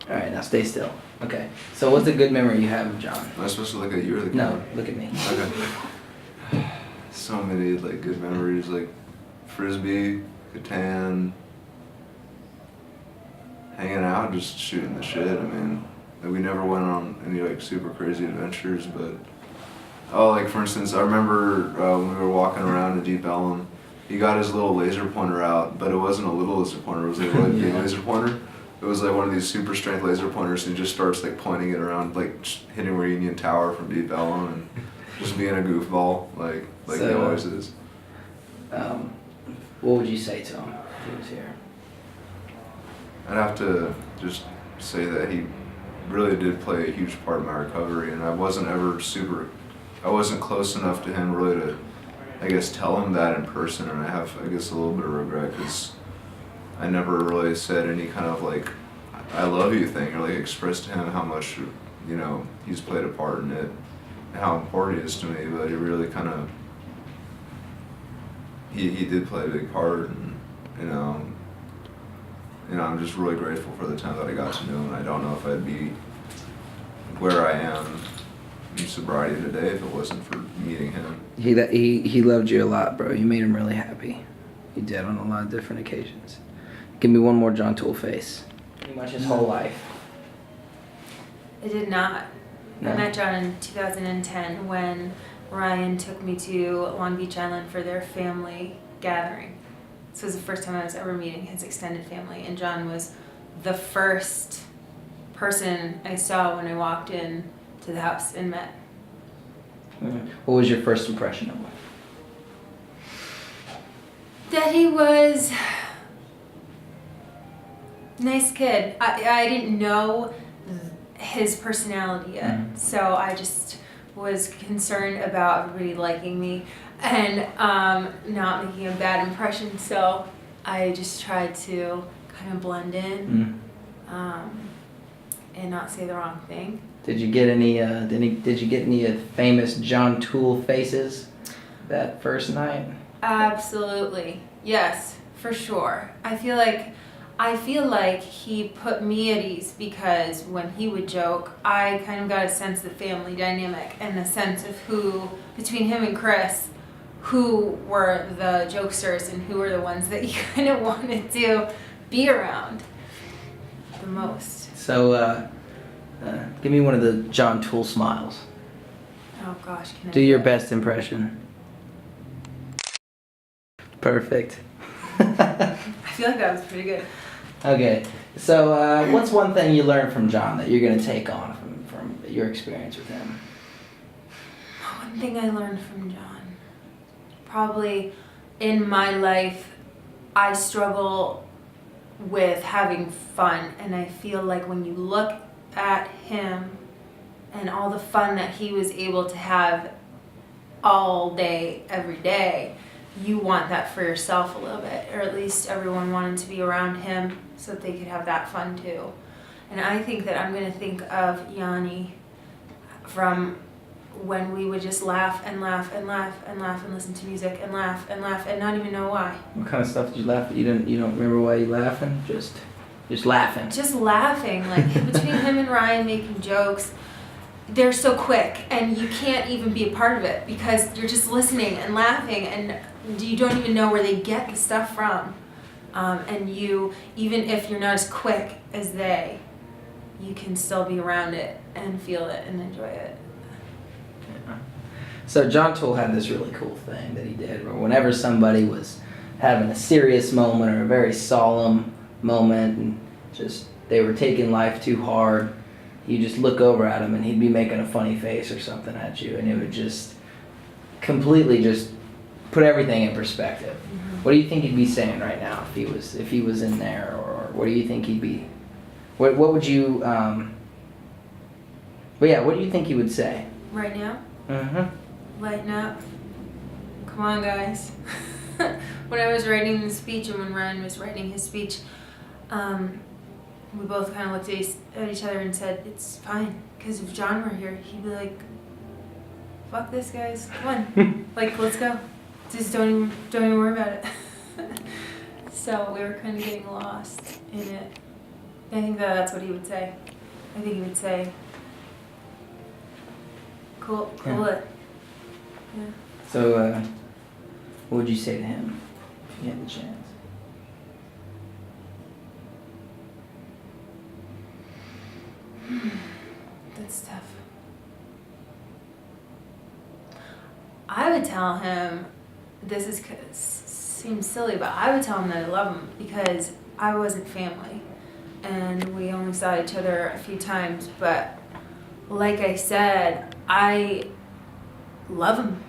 All right, now stay still. Okay, so what's a good memory you have of John? Am I supposed to look at you or the No, camera? look at me. Okay. So many like good memories, like frisbee, Catan, hanging out, just shooting the shit. I mean, like, we never went on any like super crazy adventures, but like for instance, I remember when we were walking around in Deep Ellum, he got his little laser pointer out, but it wasn't a little laser pointer. It was like a really big laser pointer. It was like one of these super strength laser pointers, and he just starts like pointing it around, like hitting Reunion Tower from Deep Ellum, and just being a goofball, like he So, always is. What would you say to him if he was here? I'd have to just say that he really did play a huge part in my recovery, and I wasn't close enough to him really to, I guess, tell him that in person, and I have, I guess, a little bit of regret because I never really said any kind of like I love you thing or like expressed to him how much, you know, he's played a part in it and how important he is to me, but he really kind of he did play a big part, and you know I'm just really grateful for the time that I got to know him, and I don't know if I'd be where I am in sobriety today if it wasn't for meeting him. He loved you a lot, bro. You made him really happy. He did on a lot of different occasions. Give me one more Jahn Toole face. Pretty much his whole life. I did not. No? I met John in 2010 when Ryan took me to Long Beach Island for their family gathering. This was the first time I was ever meeting his extended family, and John was the first person I saw when I walked in to the house and met. What was your first impression of him? That he was nice kid. I didn't know his personality yet, so I just was concerned about everybody liking me and not making a bad impression. So I just tried to kind of blend in and not say the wrong thing. Did you get any famous Jahn Toole faces that first night? Absolutely. Yes, for sure. I feel like he put me at ease because when he would joke, I kind of got a sense of the family dynamic and a sense of who, between him and Chris, who were the jokesters and who were the ones that you kind of wanted to be around the most. So, give me one of the Jahn Toole smiles. Oh gosh, can I Do your best impression. Perfect. I feel like that was pretty good. Okay, so what's one thing you learned from John that you're gonna take on from your experience with him? One thing I learned from John, probably in my life, I struggle with having fun, and I feel like when you look at him and all the fun that he was able to have all day, every day, you want that for yourself a little bit, or at least everyone wanted to be around him so that they could have that fun too. And I think that I'm going to think of Yanni from when we would just laugh and laugh and laugh and laugh and listen to music and laugh and not even know why. What kind of stuff did you laugh at? You don't remember why you laughing? Just laughing. Just laughing, like between him and Ryan making jokes. They're so quick and you can't even be a part of it because you're just listening and laughing and you don't even know where they get the stuff from. And you, even if you're not as quick as they, you can still be around it and feel it and enjoy it. Yeah. So Jahn Toole had this really cool thing that he did where whenever somebody was having a serious moment or a very solemn moment and just they were taking life too hard, you just look over at him and he'd be making a funny face or something at you, and it would just completely just put everything in perspective. Mm-hmm. What do you think he'd be saying right now if he was in there, or what do you think he'd be? What would you? But yeah, what do you think he would say? Right now? Mm-hmm. Lighten up. Come on, guys. when I was writing the speech and when Ryan was writing his speech, we both kind of looked at each other and said, it's fine. Because if John were here, he'd be like, fuck this, guys. Come on. Like, let's go. Just don't even worry about it. So we were kind of getting lost in it. I think that's what he would say. I think he would say, cool it. Yeah. So, what would you say to him if you had the chance? That's tough. I would tell him, seems silly, but I would tell him that I love him because I wasn't family. And we only saw each other a few times, but like I said, I love him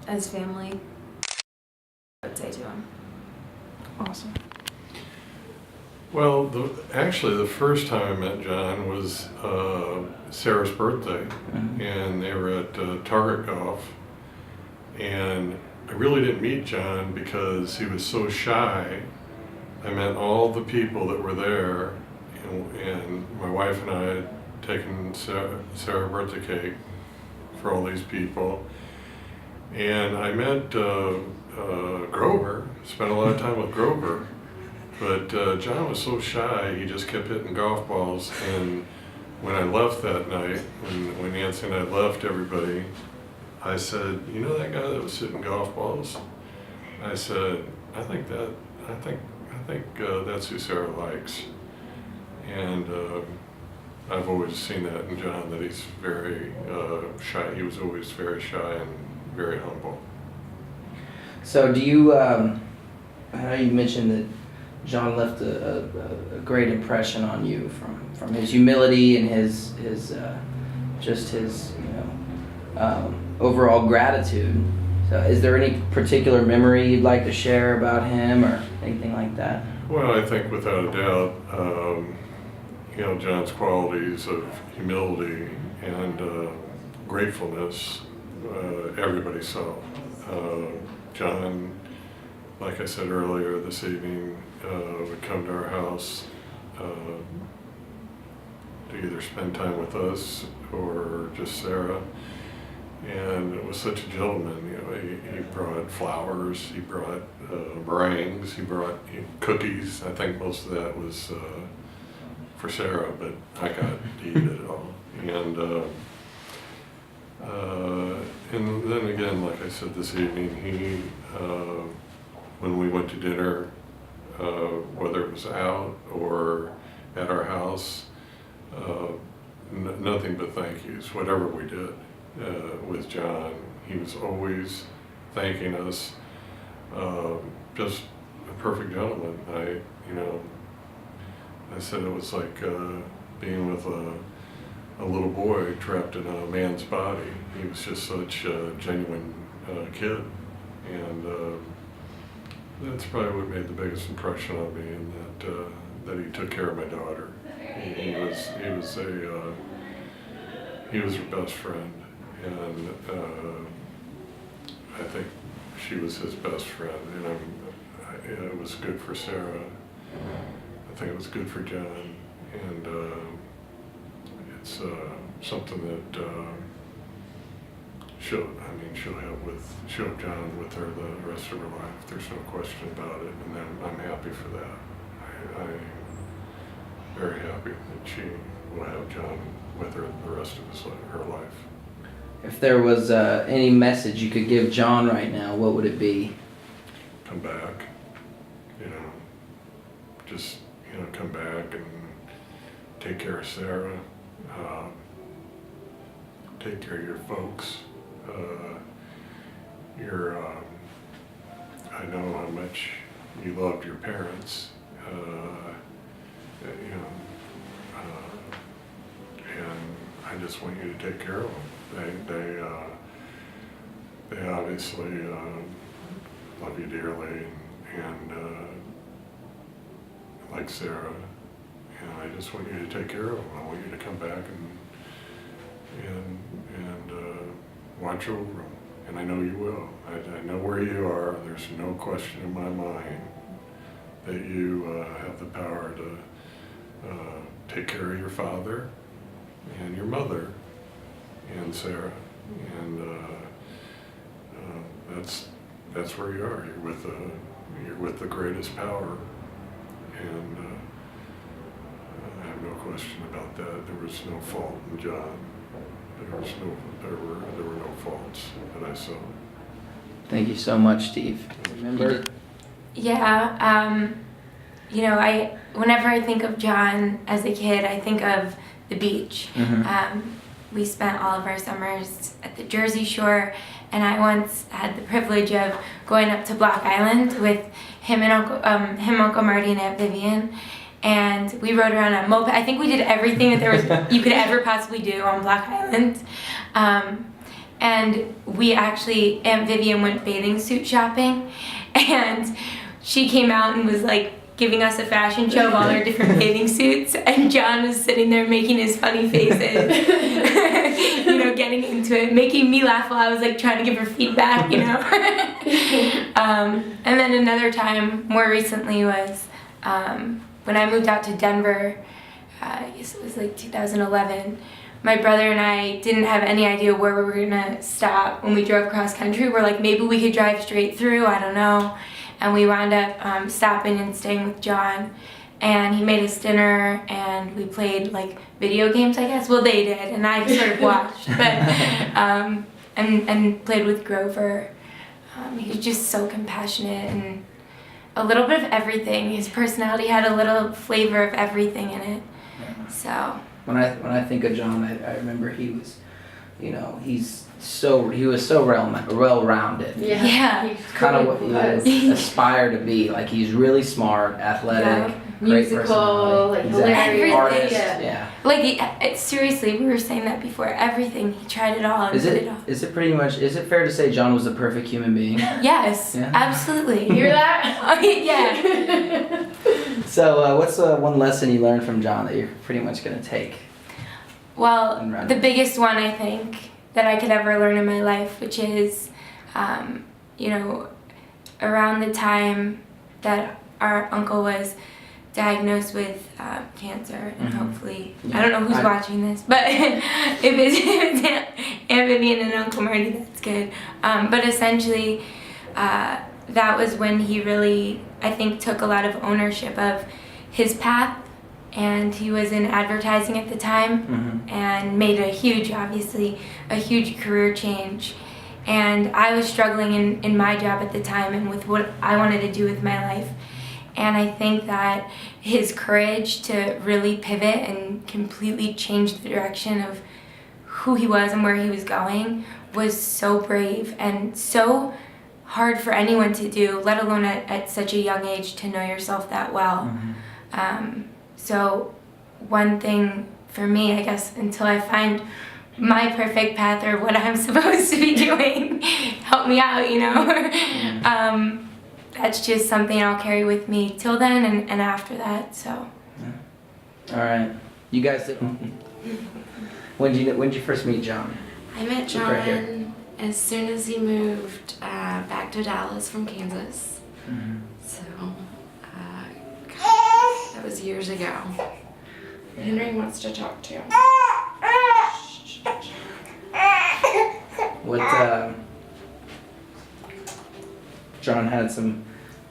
as family. I would say to him. Awesome. Well, actually, the first time I met John was Sarah's birthday, and they were at Target Golf, and I really didn't meet John because he was so shy. I met all the people that were there, and my wife and I had taken Sarah birthday cake for all these people, and I met Grover, spent a lot of time with Grover. But John was so shy, he just kept hitting golf balls. And when I left that night, when Nancy and I left everybody, I said, you know that guy that was hitting golf balls? I said, I think that's who Sarah likes. And I've always seen that in John, that he's very shy. He was always very shy and very humble. So do you, I know you mentioned that John left a great impression on you from his humility and his overall gratitude. So is there any particular memory you'd like to share about him or anything like that? Well, I think without a doubt, John's qualities of humility and gratefulness, everybody saw. John, like I said earlier this evening, would come to our house to either spend time with us or just Sarah. And it was such a gentleman, he brought flowers, he brought meringues, he brought cookies. I think most of that was for Sarah, but I got to eat it all. And then again, like I said this evening, he, when we went to dinner, whether it was out or at our house, nothing but thank yous, whatever we did. With John, he was always thanking us. Just a perfect gentleman. I said it was like being with a little boy trapped in a man's body. He was just such a genuine kid, and that's probably what made the biggest impression on me. And that he took care of my daughter. He was her best friend. And I think she was his best friend, and it was good for Sarah. I think it was good for John, and it's something that she'll have John with her the rest of her life. There's no question about it, and I'm happy for that. I'm very happy that she will have John with her the rest of her life. If there was any message you could give John right now, what would it be? Come back, just come back and take care of Sarah, take care of your folks. I know how much you loved your parents, and I just want you to take care of them. They obviously love you dearly, and like Sarah, and I just want you to take care of them. I want you to come back and watch over them and I know you will. I know where you are. There's no question in my mind that you have the power to take care of your father and your mother and Sarah, and that's where you are. You're with the greatest power, and I have no question about that. There was no fault in John. There were no faults that I saw. Thank you so much, Steve. Remember? Yeah, you know, whenever I think of John as a kid, I think of the beach. We spent all of our summers at the Jersey Shore, and I once had the privilege of going up to Block Island with him, Uncle Marty, and Aunt Vivian, and we rode around on a moped. I think we did everything that you could ever possibly do on Block Island. And we actually, Aunt Vivian went bathing suit shopping, and she came out and was like giving us a fashion show of all our different bathing suits, and John was sitting there making his funny faces, you know, getting into it, making me laugh while I was like trying to give her feedback, you know. And then another time, more recently, was when I moved out to Denver. I guess it was like 2011. My brother and I didn't have any idea where we were gonna stop when we drove cross country. We're like, maybe we could drive straight through, I don't know. And we wound up stopping and staying with John. And he made us dinner, and we played like video games, I guess. Well, they did, and I sort of watched. But and played with Grover. He was just so compassionate and a little bit of everything. His personality had a little flavor of everything in it. So. When I think of John, I remember he was, you know, he was so well-rounded. Yeah. Kind of what you aspire to be. Like, he's really smart, athletic, great musical, like exactly. hilarious. Artist, Yeah. Like, seriously, we were saying that before. Everything, he tried it all and Is did it all. is it fair to say John was the perfect human being? Yes, Yeah. absolutely. You hear that? Oh, yeah. So, what's one lesson you learned from John that you're pretty much going to take? Well, the biggest one, I think, that I could ever learn in my life, which is, you know, around the time that our uncle was diagnosed with cancer, and hopefully, I don't know who's watching this, but if it's Aunt Vivian and Uncle Marty, that's good. But essentially, that was when he really, I think, took a lot of ownership of his path. And he was in advertising at the time, and made a huge career change. And I was struggling in my job at the time and with what I wanted to do with my life. And I think that his courage to really pivot and completely change the direction of who he was and where he was going was so brave and so hard for anyone to do, let alone at such a young age, to know yourself that well. So one thing for me, I guess, until I find my perfect path or what I'm supposed to be doing, help me out, you know. That's just something I'll carry with me till then and after that. So. All right, you guys. When did you first meet John? I met John Right here. as soon as he moved back to Dallas from Kansas. So. That was years ago. Henry wants to talk to you. John had some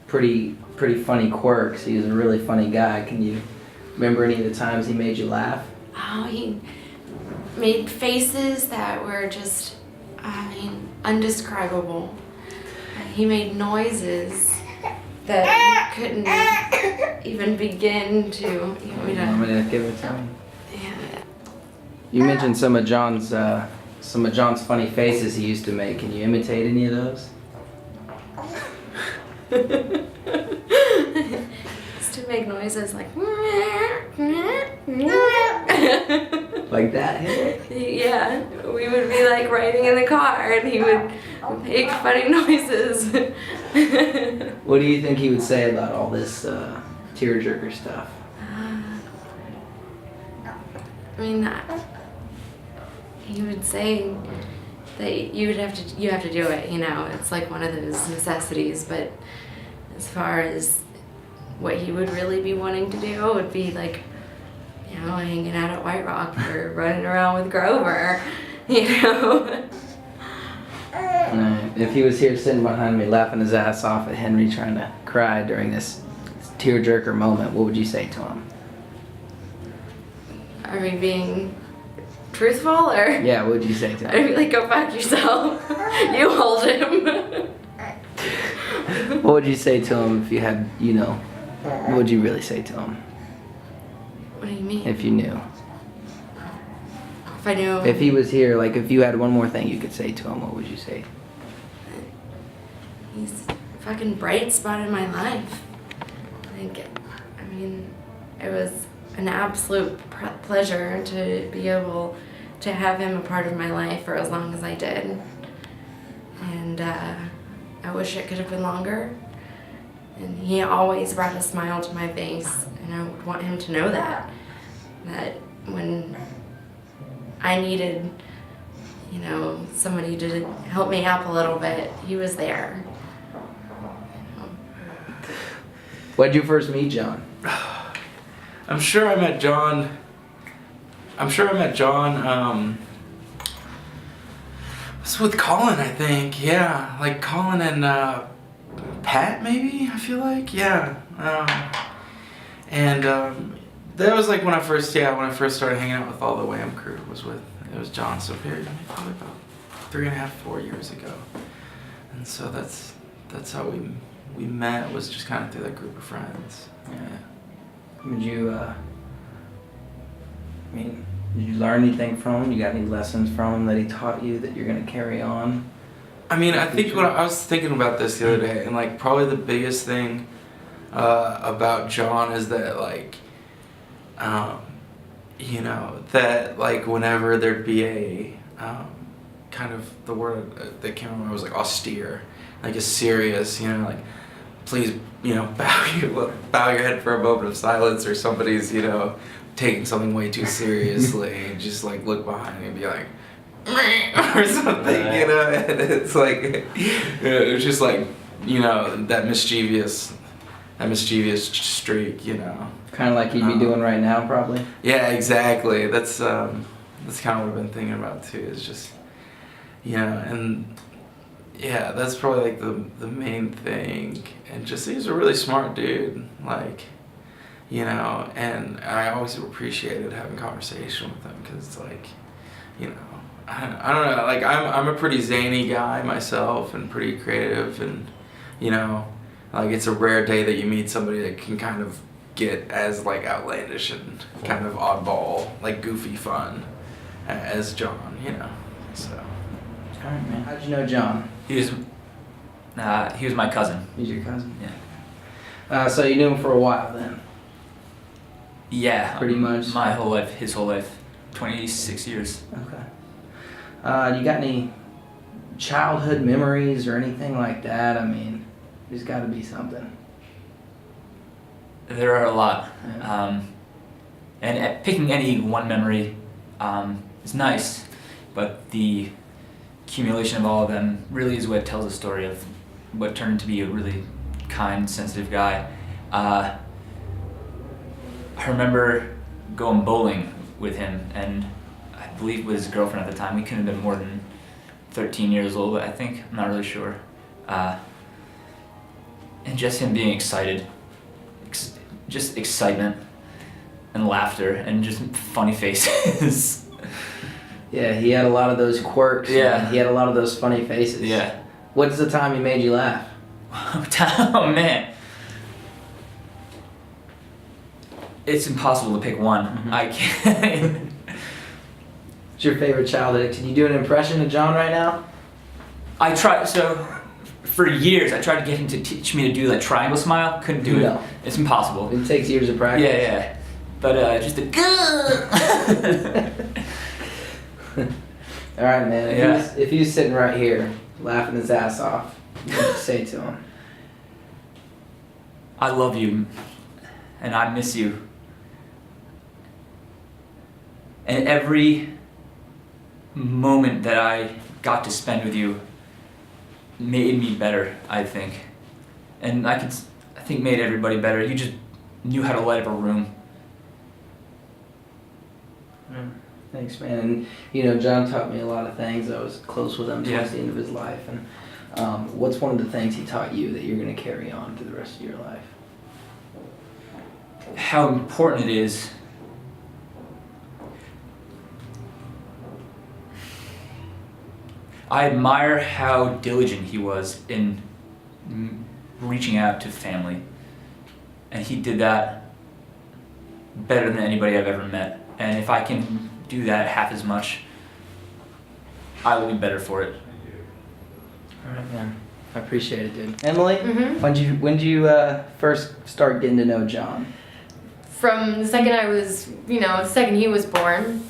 pretty funny quirks. He was a really funny guy. Can you remember any of the times he made you laugh? Oh, he made faces that were just, undescribable. He made noises that you couldn't even begin to. You want me to? I'm gonna give it to him. Yeah. You mentioned some of John's funny faces he used to make. Can you imitate any of those? Used to make noises like. Like that? Yeah, we would be like riding in the car, and he would make funny noises. What do you think he would say about all this tearjerker stuff? He would say that you have to do it, you know. It's like one of those necessities. But as far as what he would really be wanting to do would be like, you know, hanging out at White Rock or running around with Grover, you know. If he was here sitting behind me laughing his ass off at Henry trying to cry during this tearjerker moment, what would you say to him? Are we being truthful or? Yeah, what would you say to him? I'd be like, go fuck yourself. You hold him. What would you say to him if you had, you know, what would you really say to him? What do you mean? If you knew. If I knew. If he was here, like if you had one more thing you could say to him, what would you say? He's a fucking bright spot in my life. I mean, it was an absolute pleasure to be able to have him a part of my life for as long as I did. And I wish it could have been longer. And he always brought a smile to my face, and I would want him to know that when I needed, you know, somebody to help me up a little bit, he was there. When'd you first meet John? I'm sure I met John. It's with Colin, I think. Yeah, like Colin and Pat, maybe. I feel like, yeah. That was like when I first started hanging out with all the Wham crew. It was John. So probably about 3.5, 4 years ago. And so that's how we met. Was just kind of through that group of friends. Yeah. Would you, did you learn anything from him? You got any lessons from him that he taught you that you're going to carry on? I mean, I think when I was thinking about this the other day, and like probably the biggest thing about John is that like, you know, that like whenever there'd be a kind of the word that came to mind was like austere, like a serious, you know, like please, you know, bow your head for a moment of silence, or somebody's, you know, taking something way too seriously, and just like look behind and be like, or something, you know, and it's like, it was just like, you know, that mischievous streak, you know. Kind of like you'd be doing right now, probably. Yeah, exactly. That's kind of what I've been thinking about too. Is just, you know, and yeah, that's probably like the main thing. And just he's a really smart dude, like, you know, and I always appreciated having conversation with him because it's like, you know, I don't know, like I'm a pretty zany guy myself and pretty creative, and you know, like it's a rare day that you meet somebody that can kind of get as like outlandish and kind of oddball, like goofy fun as John, you know. So. All right, man. How'd you know John? He was my cousin. He's your cousin? Yeah. So you knew him for a while then? Yeah. Pretty much. My whole life, his whole life, 26 years. Okay. You got any childhood memories or anything like that? I mean, there's got to be something. There are a lot. Yeah. And picking any one memory is nice, but the accumulation of all of them really is what tells the story of what turned to be a really kind, sensitive guy. I remember going bowling with him, and I believe with his girlfriend at the time. We couldn't have been more than 13 years old, I think. I'm not really sure. And just him being excited, just excitement and laughter and just funny faces. Yeah, he had a lot of those quirks. Yeah. And he had a lot of those funny faces. Yeah. What's the time he made you laugh? Oh man. It's impossible to pick one. Mm-hmm. I can't. What's your favorite childhood? Can you do an impression of John right now? I tried, so for years I tried to get him to teach me to do that triangle smile. Couldn't do No. it. It's impossible. It takes years of practice. Yeah. But just a All right, man. Yeah. If he was sitting right here, laughing his ass off, what would you say to him? I love you, and I miss you. And every moment that I got to spend with you made me better, I think. And I think made everybody better. You just knew how to light up a room. Thanks, man. And you know, John taught me a lot of things. I was close with him towards the end of his life. And what's one of the things he taught you that you're going to carry on to the rest of your life? How important it is I admire how diligent he was in reaching out to family. And he did that better than anybody I've ever met. And if I can do that half as much, I will be better for it. All right, man. I appreciate it, dude. Emily, Mhm. when did you first start getting to know John? From the second I was, the second he was born,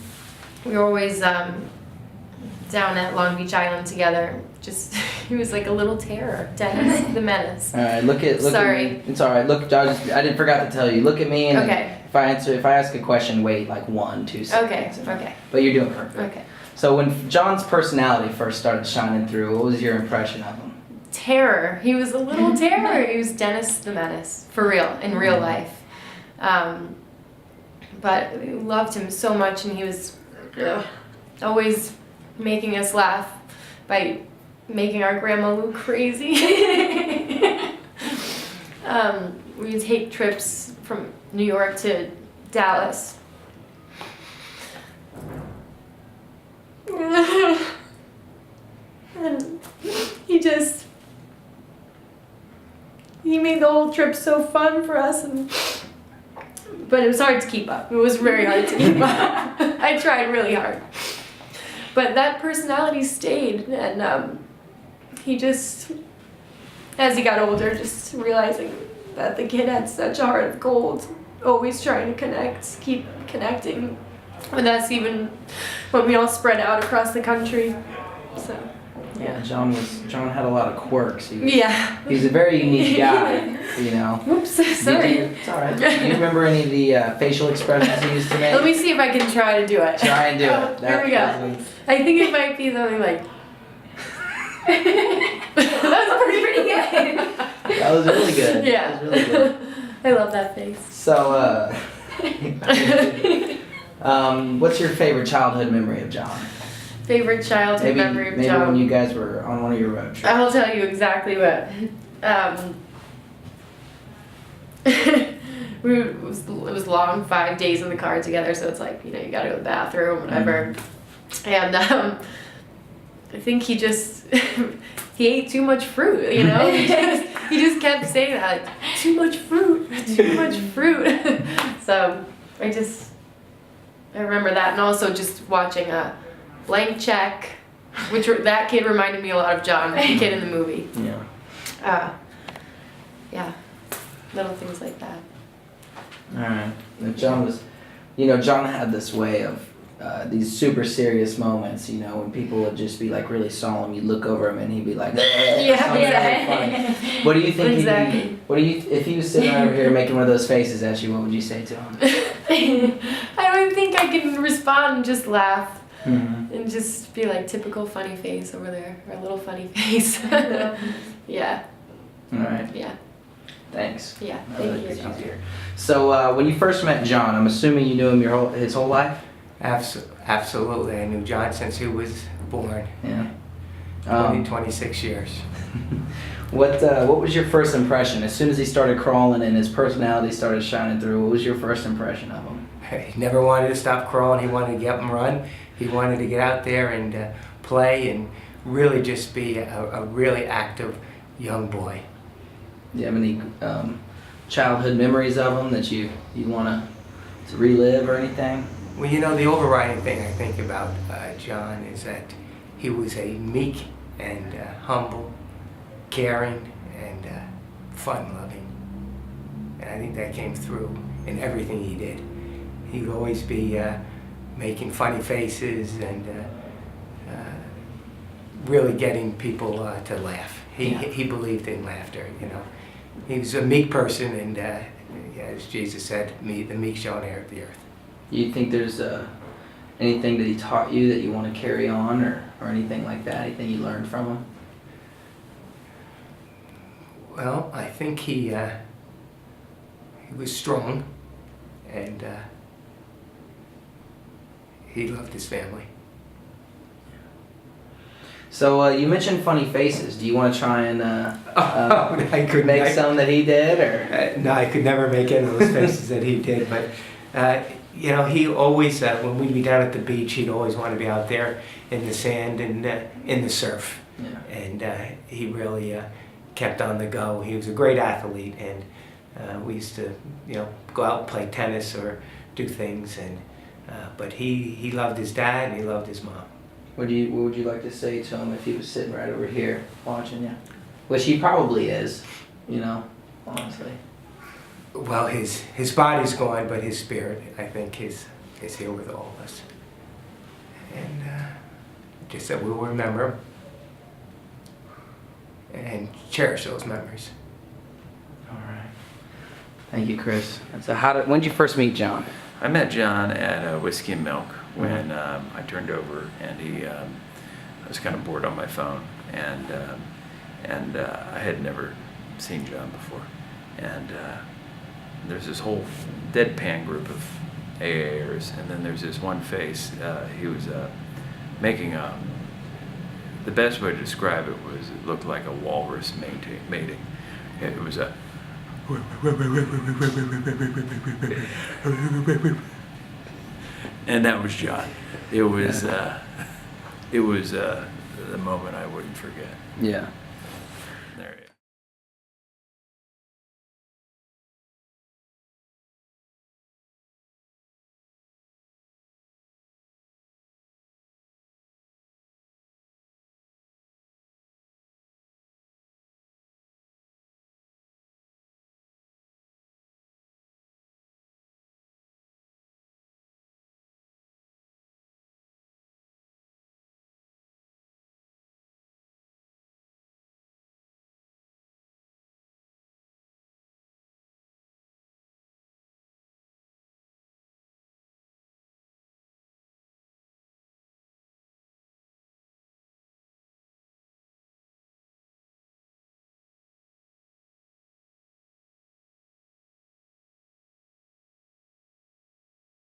we were always down at Long Beach Island together. Just, he was like a little terror, Dennis the Menace. All right, look at Sorry. me. It's all right. Look, I didn't forgot to tell you. Look at me, and Okay. if I ask a question, wait like 1-2 seconds. Okay. But you're doing perfect. Okay. So when John's personality first started shining through, what was your impression of him? Terror. He was a little terror. He was Dennis the Menace, for real, in real life. But we loved him so much, and he was always making us laugh by making our grandma look crazy. We would take trips from New York to Dallas. And he made the whole trip so fun for us, but it was hard to keep up. It was very hard to keep up. I tried really hard. But that personality stayed, and he just, as he got older, just realizing that the kid had such a heart of gold, always trying to keep connecting with us, even when we all spread out across the country. So, Yeah, John had a lot of quirks. He's a very unique guy, Whoops, sorry. It's all right. Do you remember any of the facial expressions he used to make? Let me see if I can try to do it. Try and do it. Here we go. I think it might be something like. That was pretty good. That was really good. Yeah. That was really good. I love that face. So, what's your favorite childhood memory of John? Favorite childhood memory of maybe John? when you guys were on one of your road trips. I'll tell you exactly what. It was long, 5 days in the car together, so it's like, you gotta go to the bathroom, whatever. And I think he he ate too much fruit, he just kept saying that, like, too much fruit. So I remember that, and also just watching Blank Check, that kid reminded me a lot of John, the kid in the movie. Yeah. Yeah, little things like that. All right. And John had this way of these super serious moments, when people would just be like really solemn, you'd look over him and he'd be like, Yeah. funny. What do you think Exactly. if he was sitting over here making one of those faces at you, what would you say to him? I don't think I can respond and just laugh. Mm-hmm. And just be like, typical funny face over there, or little funny face. Yeah. All right. Yeah. Thanks. Yeah, That thank really you. gets easier. So when you first met John, I'm assuming you knew him his whole life? Absolutely. I knew John since he was born. Yeah. 26 years. What was your first impression? As soon as he started crawling and his personality started shining through, what was your first impression of him? He never wanted to stop crawling. He wanted to get up and run. He wanted to get out there and play and really just be a really active young boy. Do you have any childhood memories of him that you want to relive or anything? Well, the overriding thing I think about John is that he was a meek and humble, caring, and fun-loving. And I think that came through in everything he did. He would always be making funny faces and really getting people to laugh. He believed in laughter, He was a meek person, and as Jesus said, the meek shall inherit the earth. You think there's anything that he taught you that you want to carry on, or anything like that? Anything you learned from him? Well, I think he was strong, and he loved his family. So you mentioned funny faces. Do you want to try and I couldn't make some that he did, or? No, I could never make any of those faces that he did. But you know, he always, when we'd be down at the beach, he'd always want to be out there in the sand and in the surf. Yeah. And he really kept on the go. He was a great athlete, and we used to, you know, go out and play tennis or do things. And but he loved his dad and he loved his mom. What would you like to say to him if he was sitting right over here watching you? Which he probably is, you know, honestly. Well, his body's gone, but his spirit, I think, is here with all of us. And just that we'll remember him and cherish those memories. All right. Thank you, Chris. And so when did you first meet John? I met John at Whiskey and Milk when I turned over, and I was kind of bored on my phone, and I had never seen John before, and there's this whole deadpan group of AAers, and then there's this one face. He was making the best way to describe it was it looked like a walrus mating. It was a and that was John. It was the moment I wouldn't forget. Yeah.